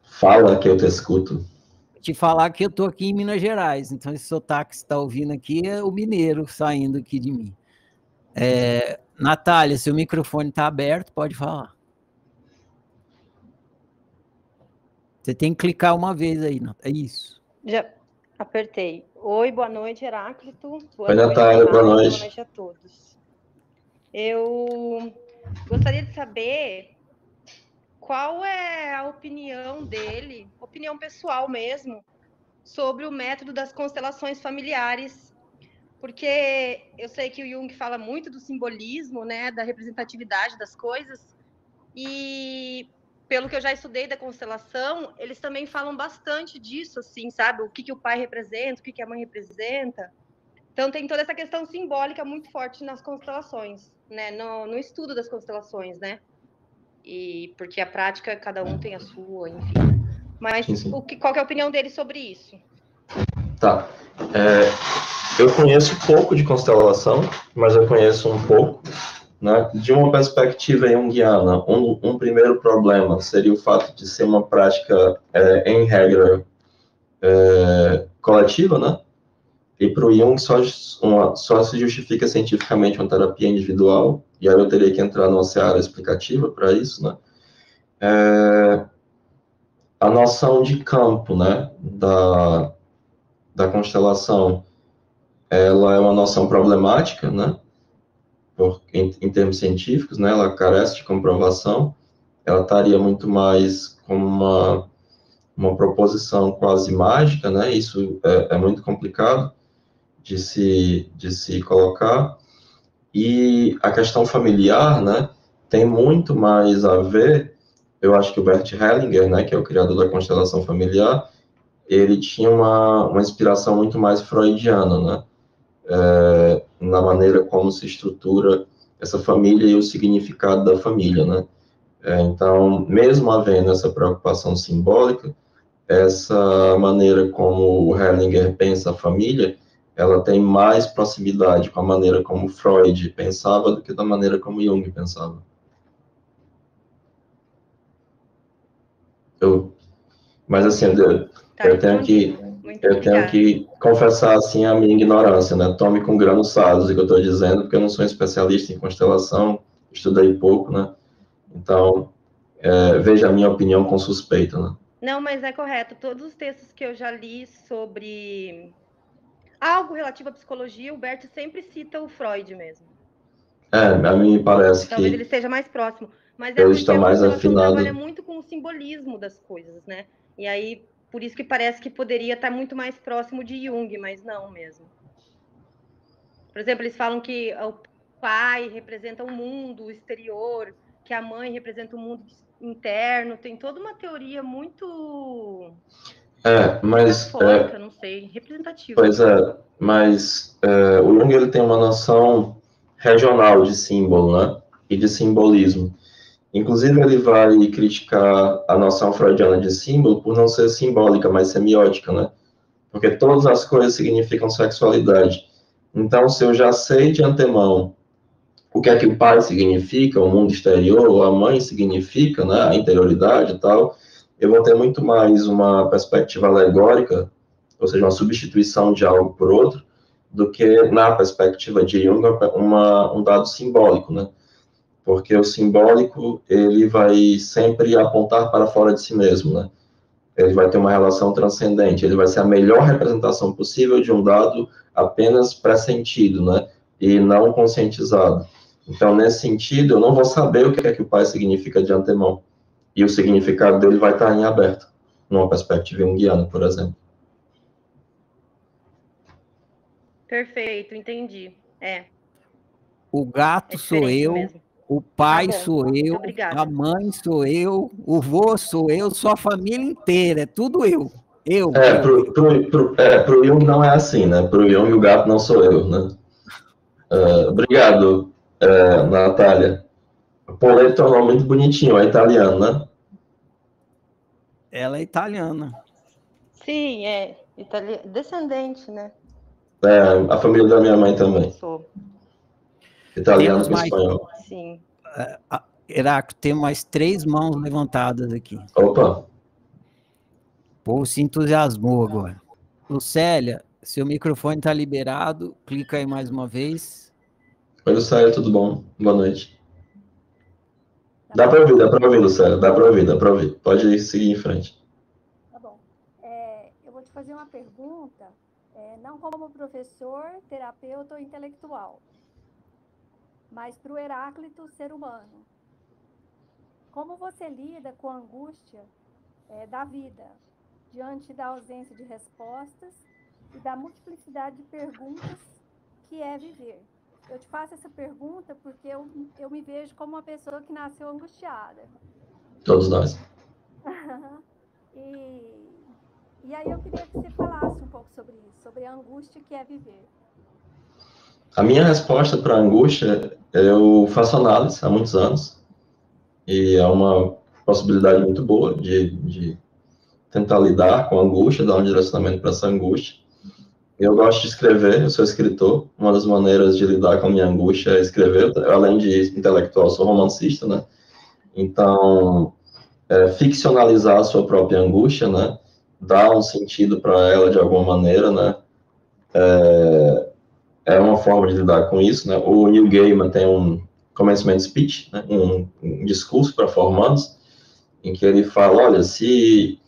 Fala que eu te escuto. Vou te falar que eu estou aqui em Minas Gerais, então esse sotaque que você está ouvindo aqui é o mineiro saindo aqui de mim. Natália, seu microfone está aberto, pode falar. Você tem que clicar uma vez aí, é isso. Já apertei. Oi, boa noite, Heráclito. Oi, Natália, boa noite. Boa noite a todos. Eu gostaria de saber qual é a opinião dele, opinião pessoal mesmo, sobre o método das constelações familiares, porque eu sei que o Jung fala muito do simbolismo, né, da representatividade das coisas, e pelo que eu já estudei da constelação, eles também falam bastante disso, assim, sabe? O que o pai representa, o que a mãe representa. Então, tem toda essa questão simbólica muito forte nas constelações, né? No estudo das constelações, né? E porque a prática, cada um tem a sua, enfim. Mas sim. Qual que é a opinião dele sobre isso? Tá. Eu conheço pouco de constelação, mas eu conheço um pouco. Né? De uma perspectiva junguiana, um primeiro problema seria o fato de ser uma prática, em regra, coletiva, né? E para o Jung só se justifica cientificamente uma terapia individual, e aí eu teria que entrar numa seara explicativa para isso, né? A noção de campo, né, da constelação, ela é uma noção problemática, né? Em termos científicos, né, ela carece de comprovação, ela estaria muito mais como uma proposição quase mágica, né, isso é muito complicado de se colocar, e a questão familiar, né, tem muito mais a ver, eu acho que o Bert Hellinger, né, que é o criador da constelação familiar, ele tinha uma inspiração muito mais freudiana, né, na maneira como se estrutura essa família e o significado da família, né? Então, mesmo havendo essa preocupação simbólica, essa maneira como o Hellinger pensa a família, ela tem mais proximidade com a maneira como Freud pensava do que da maneira como Jung pensava. Mas assim, eu tenho que confessar, assim, a minha ignorância, né? Tome com grãos sados o que eu estou dizendo, porque eu não sou especialista em constelação, estudei pouco, né? Então, veja a minha opinião com suspeita, né? Não, mas é correto. Todos os textos que eu já li sobre algo relativo à psicologia, o Bert sempre cita o Freud mesmo. A mim parece Talvez que ele esteja mais próximo. Mas ele está mais afinado. Trabalha muito com o simbolismo das coisas, né? E aí, por isso que parece que poderia estar muito mais próximo de Jung, mas não mesmo. Por exemplo, eles falam que o pai representa o mundo exterior, que a mãe representa o mundo interno. Tem toda uma teoria muito... metafórica, não sei, representativa. Pois mas o Jung, ele tem uma noção regional de símbolo, né? E de simbolismo. Inclusive, ele vai criticar a noção freudiana de símbolo por não ser simbólica, mas semiótica, né? Porque todas as coisas significam sexualidade. Então, se eu já sei de antemão o que é que o pai significa, o mundo exterior, ou a mãe significa, né, a interioridade e tal, eu vou ter muito mais uma perspectiva alegórica, ou seja, uma substituição de algo por outro, do que, na perspectiva de Jung, um dado simbólico, né? Porque o simbólico, ele vai sempre apontar para fora de si mesmo, né? Ele vai ter uma relação transcendente, ele vai ser a melhor representação possível de um dado apenas pressentido, né? E não conscientizado. Então, nesse sentido, eu não vou saber o que é que o pai significa de antemão. E o significado dele vai estar em aberto, numa perspectiva junguiana, por exemplo. Perfeito, entendi. O gato sou eu, mesmo. o pai Tá bom, sou eu, obrigada. a mãe sou eu, o vô sou eu, sua família inteira, é tudo eu. Pro Jung não é assim, né? Pro Jung o gato não sou eu, né? Obrigado, Natália. O Poleto é um nome muito bonitinho, é italiano, né? Ela é italiana. Sim, descendente, né? A família da minha mãe também. Sou. Italiano com espanhol. Sim. Heráclito, tem mais 3 mãos levantadas aqui. Opa! Pô, se entusiasmou agora. Lucélia, seu microfone está liberado, clica aí mais uma vez. Oi, Lucélia, tudo bom? Boa noite. Dá para ouvir, Lucélia, dá para ouvir. Pode seguir em frente. Tá bom. Eu vou te fazer uma pergunta, não como professor, terapeuta ou intelectual, mas para o Heráclito, ser humano. Como você lida com a angústia da vida, diante da ausência de respostas e da multiplicidade de perguntas que é viver? Eu te faço essa pergunta porque eu me vejo como uma pessoa que nasceu angustiada. Todos nós. E aí eu queria que você falasse um pouco sobre isso, sobre a angústia que é viver. A minha resposta para a angústia, eu faço análise há muitos anos, e é uma possibilidade muito boa de tentar lidar com a angústia, dar um direcionamento para essa angústia. Eu gosto de escrever, eu sou escritor, uma das maneiras de lidar com a minha angústia é escrever, além de intelectual, sou romancista, né? Então, ficcionalizar a sua própria angústia, né? Dar um sentido para ela de alguma maneira, né? É uma forma de lidar com isso, né? O Neil Gaiman tem um commencement speech, né? um discurso para formandos, em que ele fala, olha, se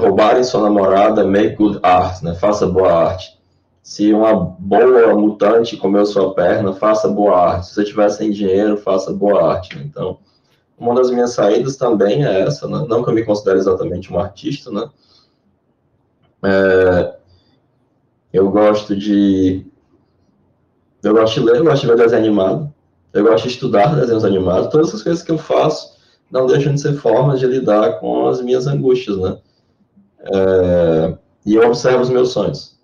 roubarem sua namorada, make good art, né? Faça boa arte. Se uma boa mutante comeu sua perna, faça boa arte. Se você tiver sem dinheiro, faça boa arte. Né? Então, uma das minhas saídas também é essa, né? Não que eu me considere exatamente um artista, né? Eu gosto de ler, eu gosto de ver desenho animado, eu gosto de estudar desenhos animados, todas essas coisas que eu faço não deixam de ser formas de lidar com as minhas angústias, né? E eu observo os meus sonhos.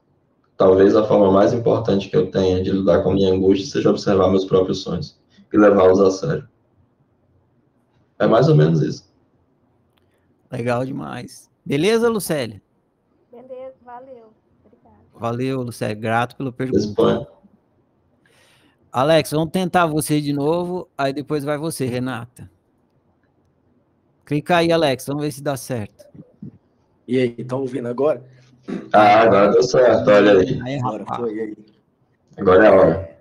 Talvez a forma mais importante que eu tenha de lidar com a minha angústia seja observar meus próprios sonhos e levá-los a sério. É mais ou menos isso. Legal demais. Beleza, Lucélia? Beleza, valeu. Obrigada. Valeu, Lucélia. Grato pela pergunta. Espanha. Alex, vamos tentar você de novo, aí depois vai você, Renata. Clica aí, Alex, vamos ver se dá certo. E aí, estão ouvindo agora? Agora deu certo, olha aí. Agora foi, e aí? Agora é a hora.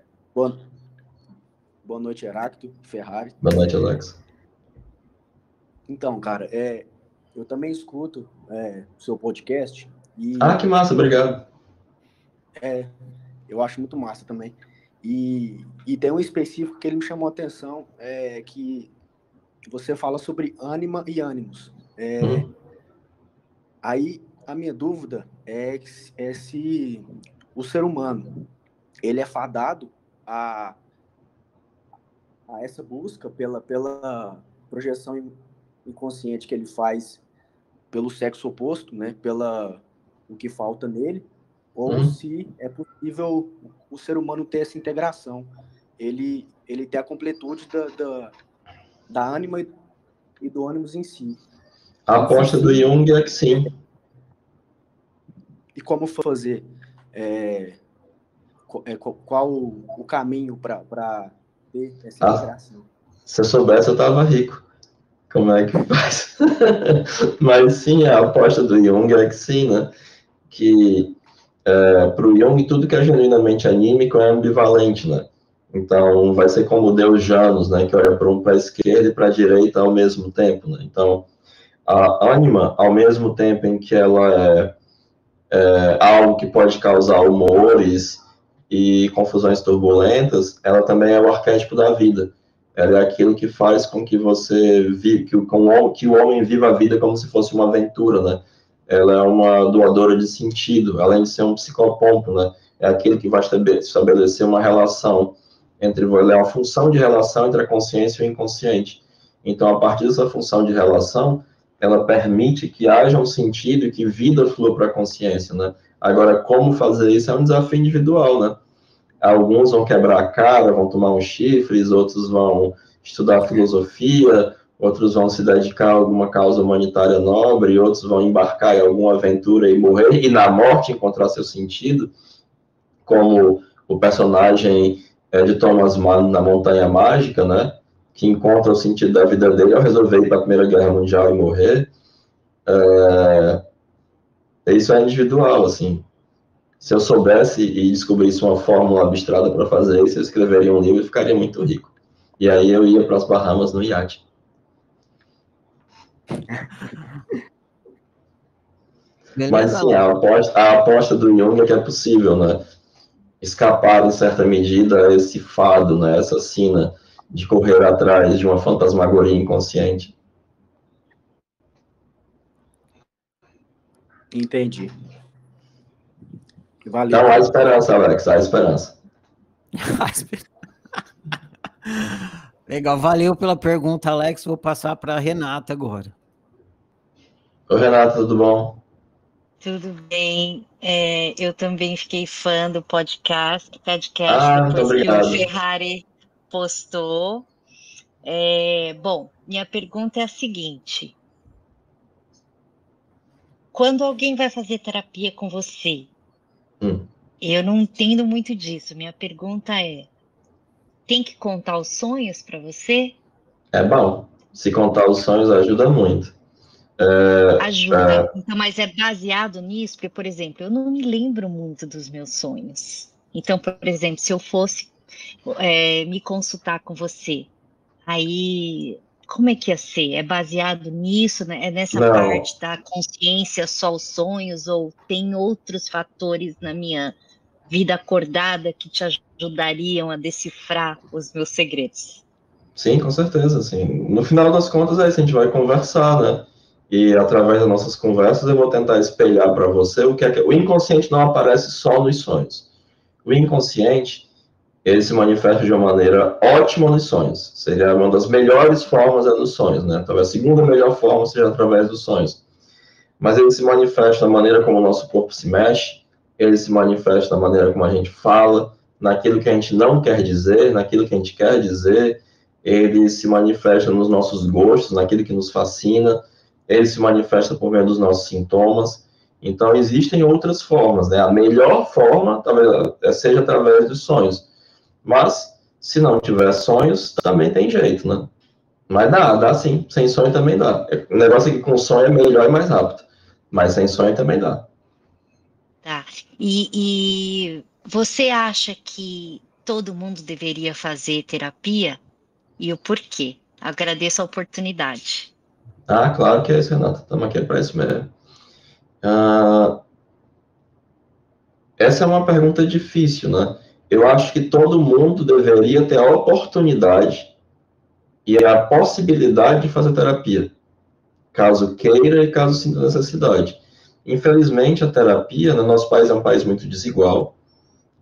Boa noite, Heráclito, Ferrari. Boa noite, Alex. Então, cara, eu também escuto o seu podcast. E, que massa, obrigado. Eu acho muito massa também. E tem um específico que ele me chamou a atenção, que você fala sobre ânima e ânimos. Aí, a minha dúvida é se o ser humano, ele é fadado a essa busca pela projeção inconsciente que ele faz pelo sexo oposto, né? O que falta nele, ou se é possível o ser humano ter essa integração, ele ter a completude da ânima e do ânimos em si. A aposta do Jung é que sim. E como fazer? Qual o caminho para ter essa integração? Se eu soubesse, eu estava rico. Como é que faz? Mas sim, a aposta do Jung é que sim, né? Que para o Jung, tudo que é genuinamente anímico é ambivalente, né? Então, vai ser como Deus Janus, né? Que olha para a esquerda e para a direita ao mesmo tempo, né? Então, a ânima, ao mesmo tempo em que ela é algo que pode causar humores e confusões turbulentas, ela também é o arquétipo da vida. Ela é aquilo que faz com que você vive, que o homem viva a vida como se fosse uma aventura, né? Ela é uma doadora de sentido, além de ser um psicopompo, né? É aquilo que vai estabelecer uma relação entre, ela é uma função de relação entre a consciência e o inconsciente. Então, a partir dessa função de relação, ela permite que haja um sentido e que vida flua para a consciência, né? Agora, como fazer isso é um desafio individual, né? Alguns vão quebrar a cara, vão tomar uns chifres, outros vão estudar filosofia, outros vão se dedicar a alguma causa humanitária nobre, outros vão embarcar em alguma aventura e morrer, e na morte encontrar seu sentido, como o personagem de Thomas Mann na Montanha Mágica, né? Que encontra o sentido da vida dele ao resolver ir para a Primeira Guerra Mundial e morrer. Isso é individual, assim. Se eu soubesse e descobrisse uma fórmula abstrata para fazer isso, eu escreveria um livro e ficaria muito rico. E aí eu ia para as Bahamas no iate. Mas, assim, a aposta do Jung é que é possível, né? Escapar, em certa medida, a esse fado, né? Essa sina de correr atrás de uma fantasmagoria inconsciente. Entendi. Valeu. Então, há esperança, Alex, há esperança. Legal, valeu pela pergunta, Alex. Vou passar para a Renata agora. Oi, Renata, tudo bom? Tudo bem. Eu também fiquei fã do podcast depois que o Ferrari postou. Bom, minha pergunta é a seguinte. Quando alguém vai fazer terapia com você, eu não entendo muito disso. Minha pergunta é, tem que contar os sonhos para você? É bom. Se contar os sonhos ajuda muito. Ajuda. Então, mas é baseado nisso? Porque, por exemplo, eu não me lembro muito dos meus sonhos. Então, por exemplo, se eu fosse me consultar com você, aí como é que ia ser? É baseado nisso, né? É nessa parte da consciência, só os sonhos, ou tem outros fatores na minha vida acordada que te ajudariam a decifrar os meus segredos? Sim, com certeza, assim. No final das contas, é isso, a gente vai conversar, né? E através das nossas conversas eu vou tentar espelhar para você o que é que... O inconsciente não aparece só nos sonhos. O inconsciente, ele se manifesta de uma maneira ótima nos sonhos. Seria uma das melhores formas nos sonhos, né? Talvez a segunda melhor forma seja através dos sonhos. Mas ele se manifesta da maneira como o nosso corpo se mexe, ele se manifesta da maneira como a gente fala, naquilo que a gente não quer dizer, naquilo que a gente quer dizer, ele se manifesta nos nossos gostos, naquilo que nos fascina, ele se manifesta por meio dos nossos sintomas. Então, existem outras formas, né? A melhor forma talvez seja através dos sonhos. Mas, se não tiver sonhos, também tem jeito, né? Mas dá sim. Sem sonho também dá. O negócio é que com sonho é melhor e mais rápido. Mas sem sonho também dá. Tá. E você acha que todo mundo deveria fazer terapia? E o porquê? Agradeço a oportunidade. Claro que é isso, Renata. Estamos aqui para isso mesmo. Essa é uma pergunta difícil, né? Eu acho que todo mundo deveria ter a oportunidade e a possibilidade de fazer terapia, caso queira e caso sinta necessidade. Infelizmente, a terapia no nosso país é um país muito desigual,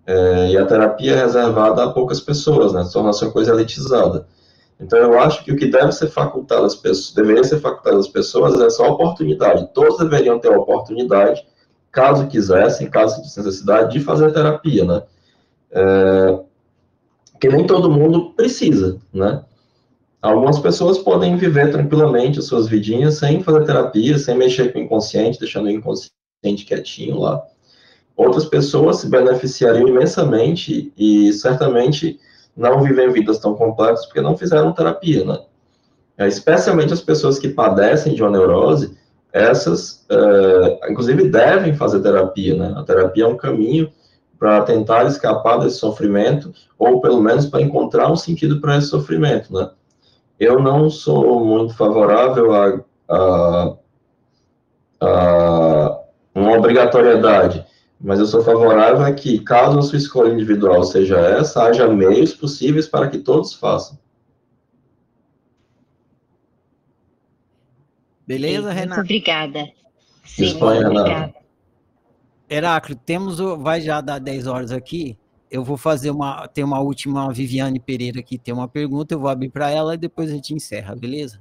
e a terapia é reservada a poucas pessoas, né? Torna-se uma coisa elitizada. Então, eu acho que o que deve ser facultado às pessoas, deveria ser facultado às pessoas é só a oportunidade. Todos deveriam ter a oportunidade, caso quisessem, caso sentissem necessidade, de fazer terapia, né? Porque nem todo mundo precisa, né? Algumas pessoas podem viver tranquilamente as suas vidinhas sem fazer terapia, sem mexer com o inconsciente, deixando o inconsciente quietinho lá. Outras pessoas se beneficiariam imensamente e certamente não vivem vidas tão completas porque não fizeram terapia, né? Especialmente as pessoas que padecem de uma neurose, essas, inclusive, devem fazer terapia, né? A terapia é um caminho para tentar escapar desse sofrimento, ou pelo menos para encontrar um sentido para esse sofrimento, né? Eu não sou muito favorável a uma obrigatoriedade, mas eu sou favorável a que, caso a sua escolha individual seja essa, haja meios possíveis para que todos façam. Beleza, Renato? Muito obrigada. Sim, Disponha, obrigada. Heráclito, vai já dar 10 horas aqui, eu vou fazer tem uma última, Viviane Pereira aqui, tem uma pergunta, eu vou abrir para ela e depois a gente encerra, beleza?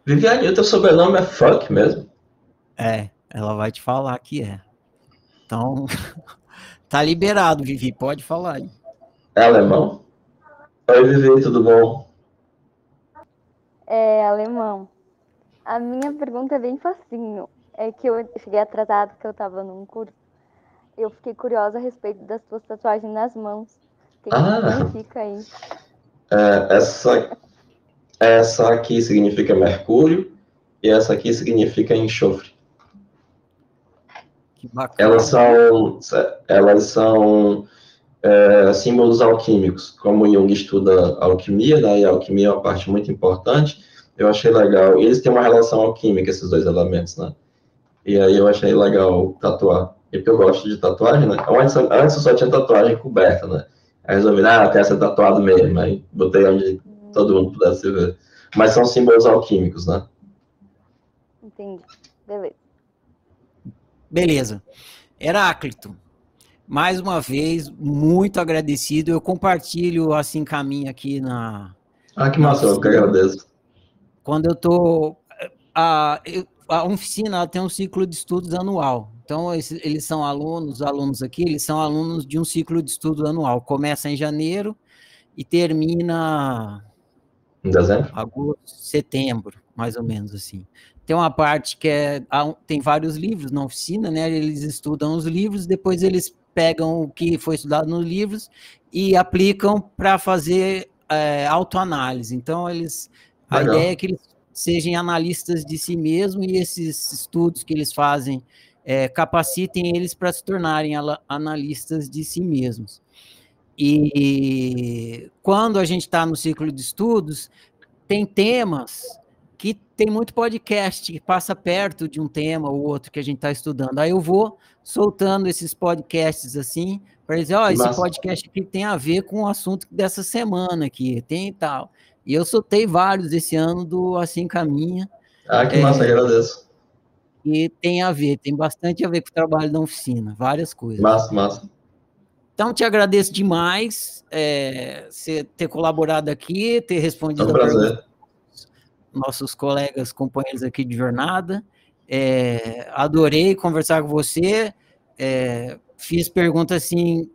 Viviane, o teu sobrenome é Fuck mesmo? Ela vai te falar que é. Então, tá liberado, Vivi, pode falar aí. É alemão? Oi, Vivi, tudo bom? É alemão. A minha pergunta é bem facinho. É que eu cheguei atrasado, porque eu estava num curso. Eu fiquei curiosa a respeito das tuas tatuagens nas mãos. O que significa isso? Essa aqui significa Mercúrio e essa aqui significa enxofre. Que bacana. Elas são símbolos alquímicos. Como Jung estuda alquimia, né, e a alquimia é uma parte muito importante, eu achei legal. Eles têm uma relação alquímica, esses dois elementos, né? E aí eu achei legal tatuar. E porque eu gosto de tatuagem, né? Antes eu só tinha tatuagem coberta, né? Aí resolvi, eu quero ser tatuado mesmo. Aí botei onde todo mundo pudesse ver. Mas são símbolos alquímicos, né? Entendi. Beleza. Beleza. Heráclito, mais uma vez, muito agradecido. Eu compartilho assim caminho aqui na... Que massa, eu que agradeço. Quando eu tô... A oficina ela tem um ciclo de estudos anual. Então, eles são os alunos aqui, eles são alunos de um ciclo de estudo anual. Começa em janeiro e termina... Em dezembro? Agosto, setembro, mais ou menos assim. Tem uma parte que tem vários livros na oficina, né? Eles estudam os livros, depois eles pegam o que foi estudado nos livros e aplicam para fazer autoanálise. Então, a ideia é que eles sejam analistas de si mesmos e esses estudos que eles fazem capacitem eles para se tornarem analistas de si mesmos. E quando a gente está no ciclo de estudos, tem temas que tem muito podcast que passa perto de um tema ou outro que a gente está estudando. Aí eu vou soltando esses podcasts assim, para dizer, esse podcast aqui tem a ver com o assunto dessa semana aqui, tem e tal. E eu soltei vários esse ano do Assim Caminha. Que massa, agradeço. E tem bastante a ver com o trabalho da oficina, várias coisas. Massa. Então, te agradeço demais você ter colaborado aqui, ter respondido a pergunta dos nossos colegas, companheiros aqui de jornada. Adorei conversar com você. Fiz perguntas assim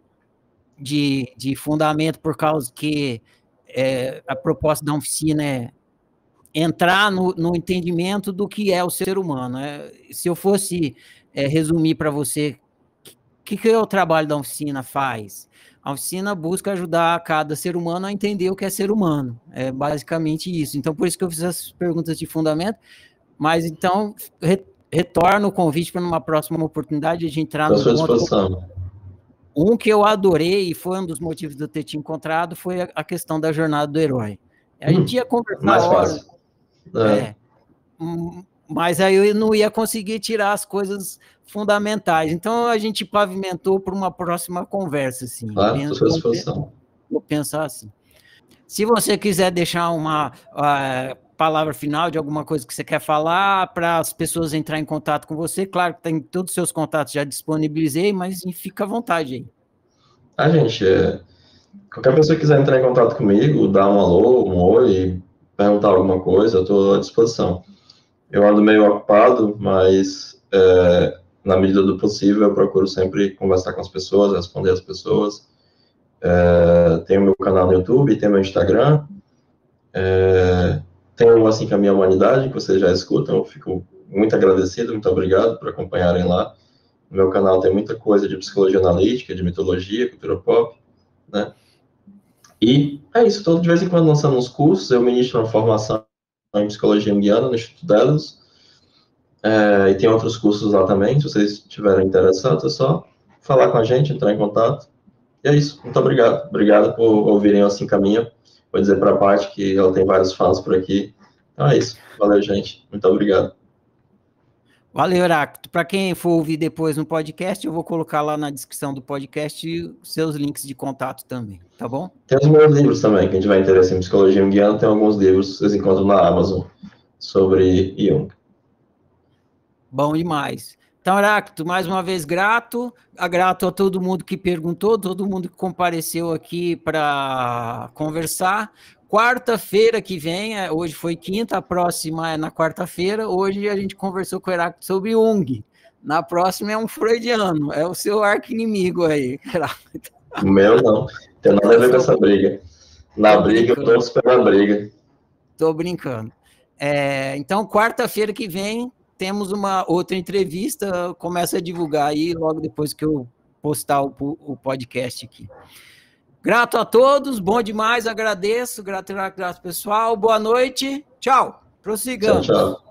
de fundamento por causa que a proposta da oficina é entrar no entendimento do que é o ser humano. Se eu fosse resumir para você o que o trabalho da oficina faz? A oficina busca ajudar cada ser humano a entender o que é ser humano. É basicamente isso. Então, por isso que eu fiz essas perguntas de fundamento. Mas, então, retorno o convite para numa próxima oportunidade a gente entrar no ponto. Um que eu adorei e foi um dos motivos de eu ter te encontrado foi a questão da jornada do herói. A gente ia conversar mais fácil. Mas aí eu não ia conseguir tirar as coisas fundamentais. Então, a gente pavimentou para uma próxima conversa, assim. Vou pensar assim. Se você quiser deixar uma palavra final de alguma coisa que você quer falar para as pessoas entrarem em contato com você, claro que tem todos os seus contatos, já disponibilizei, mas fica à vontade aí. Gente, qualquer pessoa que quiser entrar em contato comigo, dar um alô, um oi, perguntar alguma coisa, eu estou à disposição. Eu ando meio ocupado, mas na medida do possível eu procuro sempre conversar com as pessoas, responder as pessoas. Tenho meu canal no YouTube, tenho meu Instagram, tenho Assim Caminha a Humanidade, que vocês já escutam, eu fico muito agradecido, muito obrigado por acompanharem lá. No meu canal tem muita coisa de psicologia analítica, de mitologia, cultura pop, né? E é isso, de vez em quando lançando uns cursos, eu ministro uma formação em psicologia junguiana no Instituto Delos. E tem outros cursos lá também, se vocês estiverem interessados, é só falar com a gente, entrar em contato. E é isso, muito obrigado. Obrigado por ouvirem o Assim Caminha. Vou dizer para a Paty que ela tem vários fãs por aqui. Então é isso. Valeu, gente. Muito obrigado. Valeu, Heráclito. Para quem for ouvir depois no podcast, eu vou colocar lá na descrição do podcast os seus links de contato também, tá bom? Tem os meus livros também, quem tiver interesse em psicologia junguiana, tem alguns livros que vocês encontram na Amazon sobre Jung. Bom demais. Então, Heráclito, mais uma vez grato a todo mundo que perguntou, todo mundo que compareceu aqui para conversar. Quarta-feira que vem, hoje foi quinta, a próxima é na quarta-feira. Hoje a gente conversou com o Heráclito sobre Jung. Na próxima é um freudiano, é o seu arqui-inimigo aí, Heráclito. O meu não, tem nada a ver com essa briga. Na briga, eu torço pela briga. Tô brincando. Então, quarta-feira que vem, temos uma outra entrevista, começa a divulgar aí logo depois que eu postar o podcast aqui. Grato a todos, bom demais, agradeço, grato pessoal, boa noite, tchau, prossigamos. Tchau, tchau.